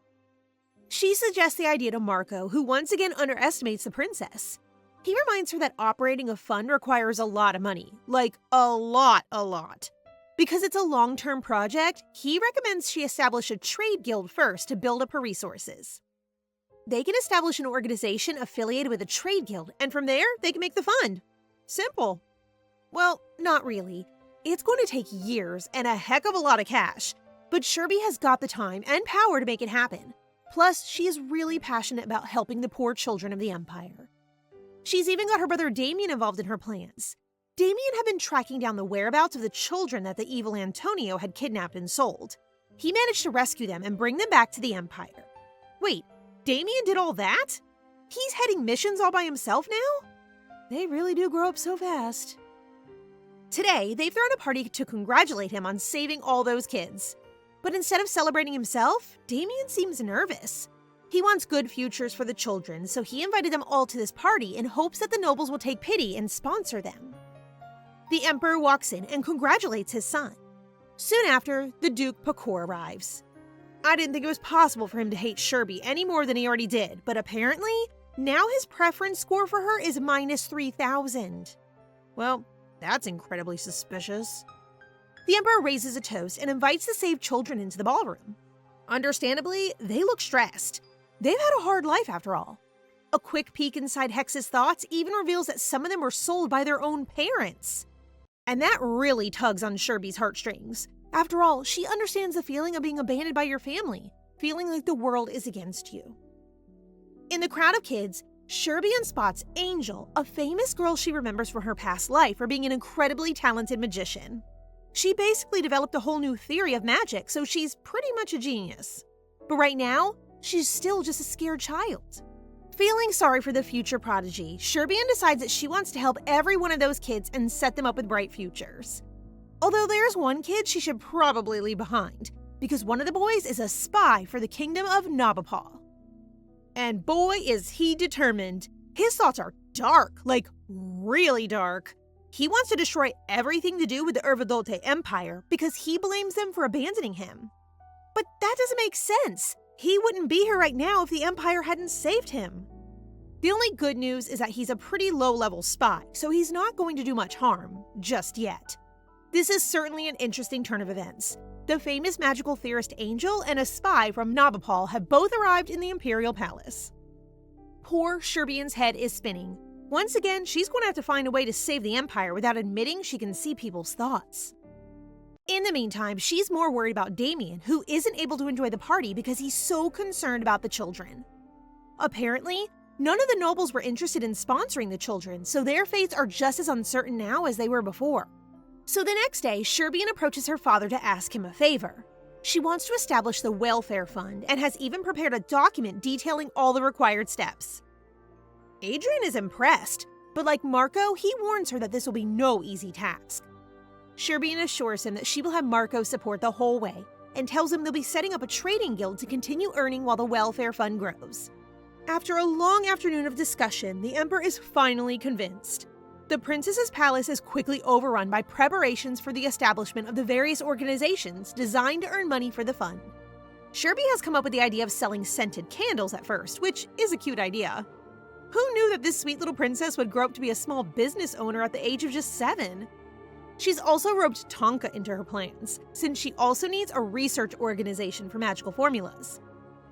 She suggests the idea to Marco, who once again underestimates the princess. He reminds her that operating a fund requires a lot of money, like a lot. Because it's a long-term project, he recommends she establish a trade guild first to build up her resources. They can establish an organization affiliated with a trade guild, and from there, they can make the fund. Simple. Well, not really. It's going to take years and a heck of a lot of cash, but Sherby has got the time and power to make it happen. Plus, she is really passionate about helping the poor children of the Empire. She's even got her brother Damian involved in her plans. Damian had been tracking down the whereabouts of the children that the evil Antonio had kidnapped and sold. He managed to rescue them and bring them back to the Empire. Wait, Damian did all that? He's heading missions all by himself now? They really do grow up so fast. Today, they've thrown a party to congratulate him on saving all those kids. But instead of celebrating himself, Damian seems nervous. He wants good futures for the children, so he invited them all to this party in hopes that the nobles will take pity and sponsor them. The Emperor walks in and congratulates his son. Soon after, the Duke Pakur arrives. I didn't think it was possible for him to hate Sherby any more than he already did, but apparently, now his preference score for her is -3,000. Well, that's incredibly suspicious. The Emperor raises a toast and invites the saved children into the ballroom. Understandably, they look stressed. They've had a hard life after all. A quick peek inside Hex's thoughts even reveals that some of them were sold by their own parents. And that really tugs on Sherby's heartstrings. After all, she understands the feeling of being abandoned by your family, feeling like the world is against you. In the crowd of kids, Sherbian spots Angel, a famous girl she remembers from her past life for being an incredibly talented magician. She basically developed a whole new theory of magic, so she's pretty much a genius. But right now, she's still just a scared child. Feeling sorry for the future prodigy, Sherbian decides that she wants to help every one of those kids and set them up with bright futures. Although there's one kid she should probably leave behind, because one of the boys is a spy for the kingdom of Nabapal. And boy, is he determined. His thoughts are dark, like really dark. He wants to destroy everything to do with the Erveldote Empire because he blames them for abandoning him. But that doesn't make sense. He wouldn't be here right now if the Empire hadn't saved him. The only good news is that he's a pretty low-level spy, so he's not going to do much harm, just yet. This is certainly an interesting turn of events. The famous magical theorist Angel and a spy from Nabapal have both arrived in the Imperial Palace. Poor Sherbian's head is spinning. Once again, she's going to have to find a way to save the Empire without admitting she can see people's thoughts. In the meantime, she's more worried about Damian, who isn't able to enjoy the party because he's so concerned about the children. Apparently, none of the nobles were interested in sponsoring the children, so their fates are just as uncertain now as they were before. So the next day, Sherbian approaches her father to ask him a favor. She wants to establish the welfare fund and has even prepared a document detailing all the required steps. Adrian is impressed, but like Marco, he warns her that this will be no easy task. Sherbian assures him that she will have Marco support the whole way and tells him they'll be setting up a trading guild to continue earning while the welfare fund grows. After a long afternoon of discussion, the Emperor is finally convinced. The princess's palace is quickly overrun by preparations for the establishment of the various organizations designed to earn money for the fund. Sherby has come up with the idea of selling scented candles at first, which is a cute idea. Who knew that this sweet little princess would grow up to be a small business owner at the age of just 7? She's also roped Tonka into her plans, since she also needs a research organization for magical formulas.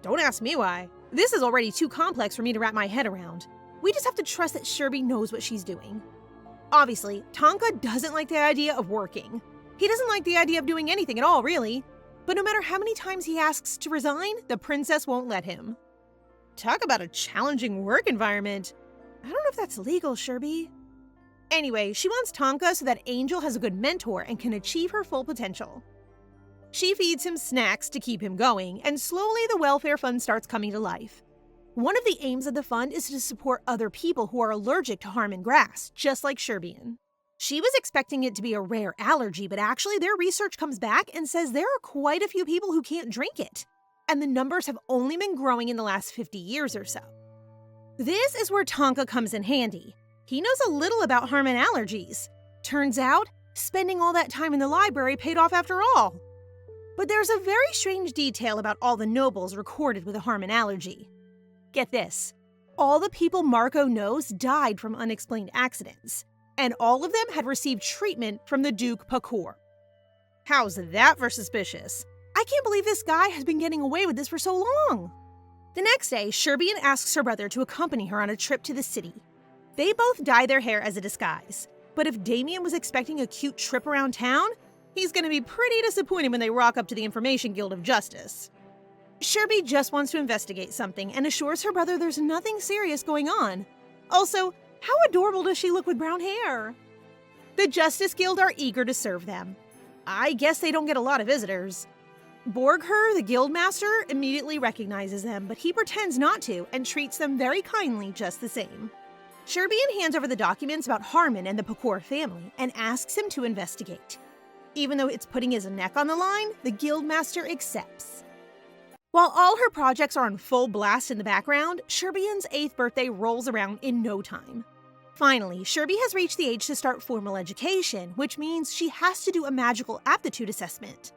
Don't ask me why. This is already too complex for me to wrap my head around. We just have to trust that Sherby knows what she's doing. Obviously, Tonka doesn't like the idea of working. He doesn't like the idea of doing anything at all, really. But no matter how many times he asks to resign, the princess won't let him. Talk about a challenging work environment. I don't know if that's legal, Sherby. Anyway, she wants Tonka so that Angel has a good mentor and can achieve her full potential. She feeds him snacks to keep him going, and slowly the welfare fund starts coming to life. One of the aims of the fund is to support other people who are allergic to harm and grass, just like Sherbian. She was expecting it to be a rare allergy, but actually their research comes back and says there are quite a few people who can't drink it, and the numbers have only been growing in the last 50 years or so. This is where Tonka comes in handy. He knows a little about harm and allergies. Turns out, spending all that time in the library paid off after all. But there's a very strange detail about all the nobles recorded with a harm and allergy. Get this, all the people Marco knows died from unexplained accidents, and all of them had received treatment from the Duke Pakur. How's that for suspicious? I can't believe this guy has been getting away with this for so long. The next day, Sherbian asks her brother to accompany her on a trip to the city. They both dye their hair as a disguise, but if Damian was expecting a cute trip around town, he's gonna be pretty disappointed when they rock up to the Information Guild of Justice. Sherby just wants to investigate something and assures her brother there's nothing serious going on. Also, how adorable does she look with brown hair? The Justice Guild are eager to serve them. I guess they don't get a lot of visitors. Borgher, the guildmaster, immediately recognizes them, but he pretends not to and treats them very kindly just the same. Sherbian hands over the documents about Harmon and the Pakur family and asks him to investigate. Even though it's putting his neck on the line, the guildmaster accepts. While all her projects are on full blast in the background, Sherbian's 8th birthday rolls around in no time. Finally, Sherby has reached the age to start formal education, which means she has to do a magical aptitude assessment.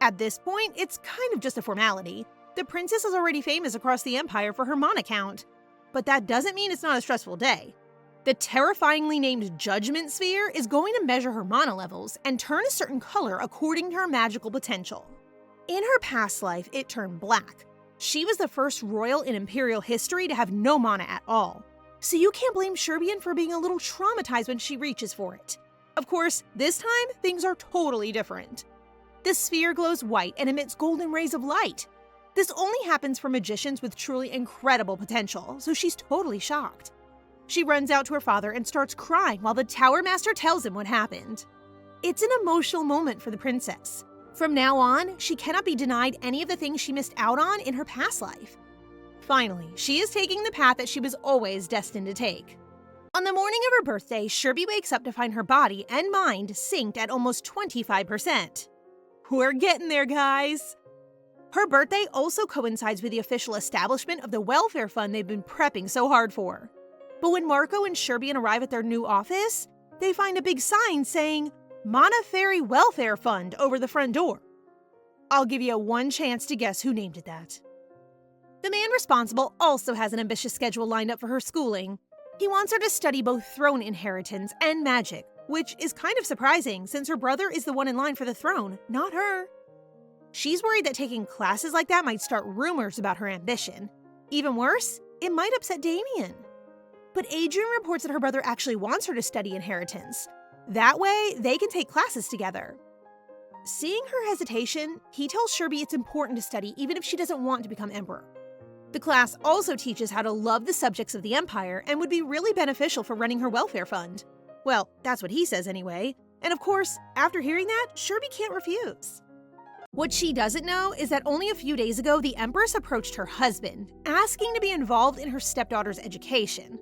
At this point, it's kind of just a formality. The princess is already famous across the empire for her mana count. But that doesn't mean it's not a stressful day. The terrifyingly named Judgment Sphere is going to measure her mana levels and turn a certain color according to her magical potential. In her past life, it turned black. She was the first royal in Imperial history to have no mana at all. So you can't blame Sherbian for being a little traumatized when she reaches for it. Of course, this time, things are totally different. The sphere glows white and emits golden rays of light. This only happens for magicians with truly incredible potential, so she's totally shocked. She runs out to her father and starts crying while the Tower Master tells him what happened. It's an emotional moment for the princess. From now on, she cannot be denied any of the things she missed out on in her past life. Finally, she is taking the path that she was always destined to take. On the morning of her birthday, Sherby wakes up to find her body and mind synced at almost 25%. We're getting there, guys! Her birthday also coincides with the official establishment of the welfare fund they've been prepping so hard for. But when Marco and Sherbian arrive at their new office, they find a big sign saying, Mana Fairy Welfare Fund over the front door. I'll give you one chance to guess who named it that. The man responsible also has an ambitious schedule lined up for her schooling. He wants her to study both throne inheritance and magic, which is kind of surprising since her brother is the one in line for the throne, not her. She's worried that taking classes like that might start rumors about her ambition. Even worse, it might upset Damian. But Adrian reports that her brother actually wants her to study inheritance. That way, they can take classes together. Seeing her hesitation, he tells Sherby it's important to study even if she doesn't want to become emperor. The class also teaches how to love the subjects of the empire and would be really beneficial for running her welfare fund. Well, that's what he says anyway. And of course, after hearing that, Sherby can't refuse. What she doesn't know is that only a few days ago, the Empress approached her husband, asking to be involved in her stepdaughter's education.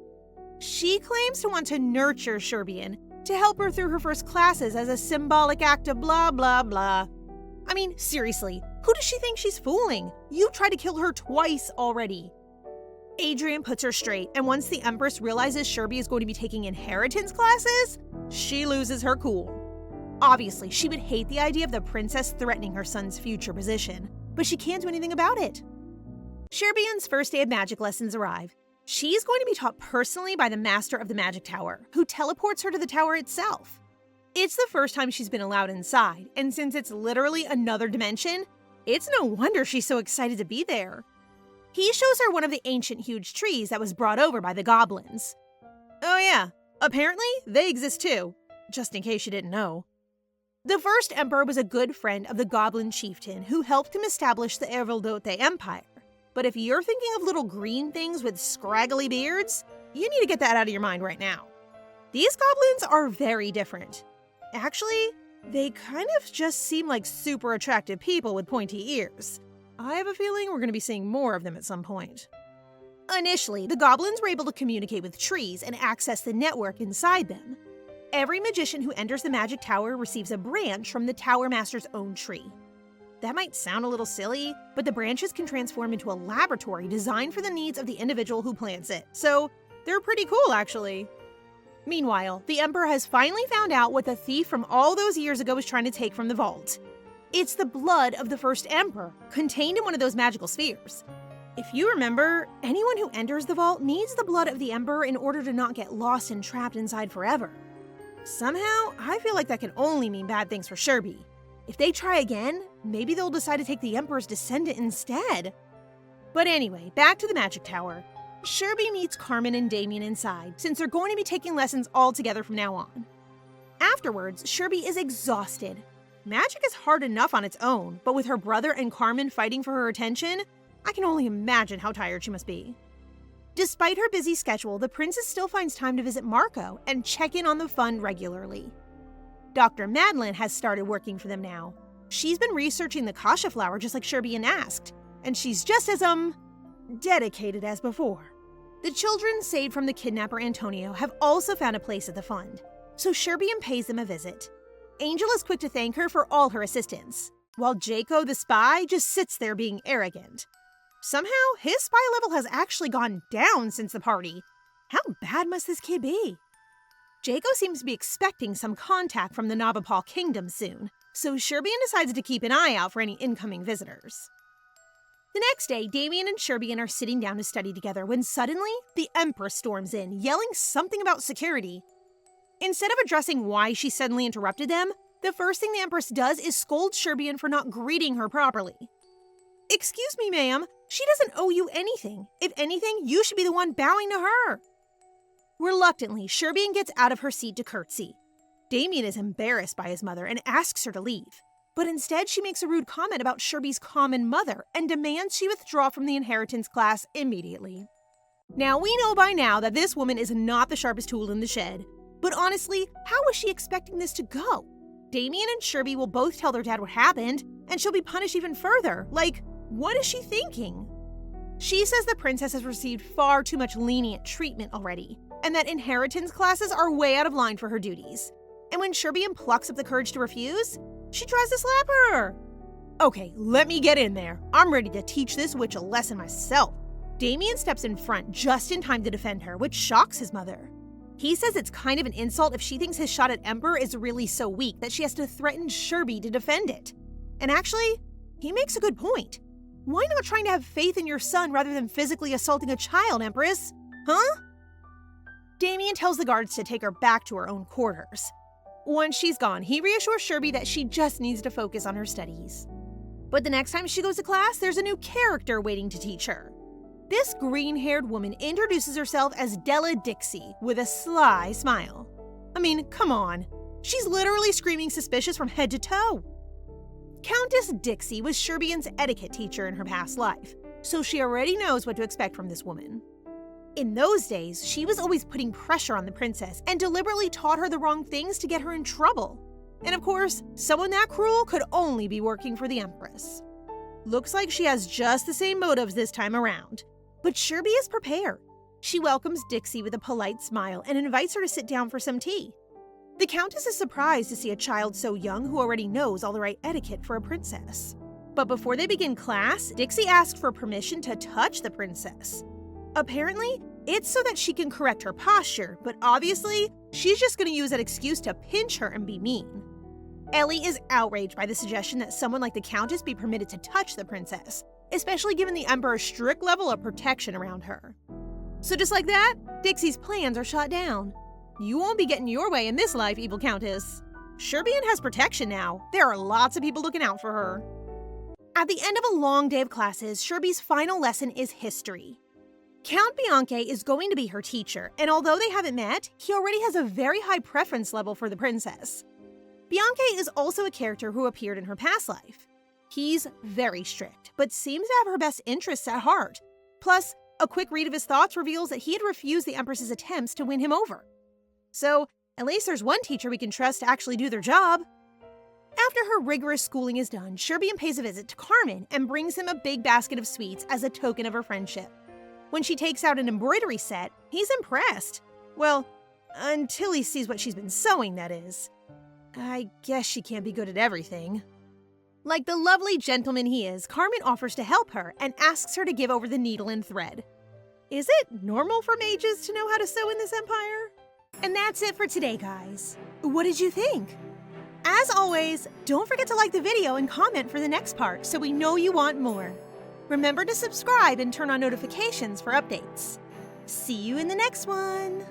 She claims to want to nurture Sherbian, to help her through her first classes as a symbolic act of blah blah blah. I mean, seriously, who does she think she's fooling? You tried to kill her twice already. Adrian puts her straight, and once the Empress realizes Sherby is going to be taking inheritance classes, she loses her cool. Obviously, she would hate the idea of the princess threatening her son's future position, but she can't do anything about it. Sherbian's first day of magic lessons arrive. She's going to be taught personally by the master of the magic tower, who teleports her to the tower itself. It's the first time she's been allowed inside, and since it's literally another dimension, it's no wonder she's so excited to be there. He shows her one of the ancient huge trees that was brought over by the goblins. Oh yeah, apparently they exist too, just in case you didn't know. The first emperor was a good friend of the goblin chieftain who helped him establish the Erveldote Empire. But if you're thinking of little green things with scraggly beards, you need to get that out of your mind right now. These goblins are very different. Actually, they kind of just seem like super attractive people with pointy ears. I have a feeling we're going to be seeing more of them at some point. Initially, the goblins were able to communicate with trees and access the network inside them. Every magician who enters the magic tower receives a branch from the tower master's own tree. That might sound a little silly, but the branches can transform into a laboratory designed for the needs of the individual who plants it, so they're pretty cool actually. Meanwhile, the Emperor has finally found out what the thief from all those years ago was trying to take from the vault. It's the blood of the first Emperor, contained in one of those magical spheres. If you remember, anyone who enters the vault needs the blood of the Emperor in order to not get lost and trapped inside forever. Somehow, I feel like that can only mean bad things for Sherby. If they try again, maybe they'll decide to take the Emperor's descendant instead. But anyway, back to the magic tower. Sherby meets Carmen and Damian inside, since they're going to be taking lessons all together from now on. Afterwards, Sherby is exhausted. Magic is hard enough on its own, but with her brother and Carmen fighting for her attention, I can only imagine how tired she must be. Despite her busy schedule, the princess still finds time to visit Marco and check in on the fund regularly. Dr. Madeline has started working for them now. She's been researching the kasha flower just like Sherbian asked, and she's just as, dedicated as before. The children saved from the kidnapper Antonio have also found a place at the fund, so Sherbian pays them a visit. Angel is quick to thank her for all her assistance, while Jaco the spy just sits there being arrogant. Somehow, his spy level has actually gone down since the party. How bad must this kid be? Jaco seems to be expecting some contact from the Nabapal kingdom soon, so Sherbian decides to keep an eye out for any incoming visitors. The next day, Damian and Sherbian are sitting down to study together when suddenly, the Empress storms in, yelling something about security. Instead of addressing why she suddenly interrupted them, the first thing the Empress does is scold Sherbian for not greeting her properly. "Excuse me, ma'am, she doesn't owe you anything. If anything, you should be the one bowing to her." Reluctantly, Sherbian gets out of her seat to curtsy. Damian is embarrassed by his mother and asks her to leave. But instead, she makes a rude comment about Sherby's common mother and demands she withdraw from the inheritance class immediately. Now, we know by now that this woman is not the sharpest tool in the shed. But honestly, how was she expecting this to go? Damian and Sherby will both tell their dad what happened, and she'll be punished even further. Like, what is she thinking? She says the princess has received far too much lenient treatment already, and that inheritance classes are way out of line for her duties. And when Sherbian plucks up the courage to refuse, she tries to slap her. Okay, let me get in there. I'm ready to teach this witch a lesson myself. Damian steps in front just in time to defend her, which shocks his mother. He says it's kind of an insult if she thinks his shot at Emperor is really so weak that she has to threaten Sherby to defend it. And actually, he makes a good point. Why not trying to have faith in your son rather than physically assaulting a child, Empress? Huh? Damian tells the guards to take her back to her own quarters. Once she's gone, he reassures Sherby that she just needs to focus on her studies. But the next time she goes to class, there's a new character waiting to teach her. This green-haired woman introduces herself as Della Dixie with a sly smile. I mean, come on. She's literally screaming suspicious from head to toe. Countess Dixie was Sherbian's etiquette teacher in her past life, so she already knows what to expect from this woman. In those days, she was always putting pressure on the princess and deliberately taught her the wrong things to get her in trouble. And of course, someone that cruel could only be working for the Empress. Looks like she has just the same motives this time around. But Sherby is prepared. She welcomes Dixie with a polite smile and invites her to sit down for some tea. The Countess is surprised to see a child so young who already knows all the right etiquette for a princess. But before they begin class, Dixie asks for permission to touch the princess. Apparently, it's so that she can correct her posture, but obviously, she's just going to use that excuse to pinch her and be mean. Ellie is outraged by the suggestion that someone like the Countess be permitted to touch the princess, especially given the Emperor's strict level of protection around her. So just like that, Dixie's plans are shot down. You won't be getting your way in this life, evil Countess. Sherbian has protection now. There are lots of people looking out for her. At the end of a long day of classes, Sherby's final lesson is history. Count Bianche is going to be her teacher, and although they haven't met, he already has a very high preference level for the princess. Bianche is also a character who appeared in her past life. He's very strict, but seems to have her best interests at heart. Plus, a quick read of his thoughts reveals that he had refused the Empress's attempts to win him over. So, at least there's one teacher we can trust to actually do their job. After her rigorous schooling is done, Sherbian pays a visit to Carmen and brings him a big basket of sweets as a token of her friendship. When she takes out an embroidery set, he's impressed. Well, until he sees what she's been sewing, that is. I guess she can't be good at everything. Like the lovely gentleman he is, Carmen offers to help her and asks her to give over the needle and thread. Is it normal for mages to know how to sew in this empire? And that's it for today, guys. What did you think? As always, don't forget to like the video and comment for the next part so we know you want more. Remember to subscribe and turn on notifications for updates. See you in the next one!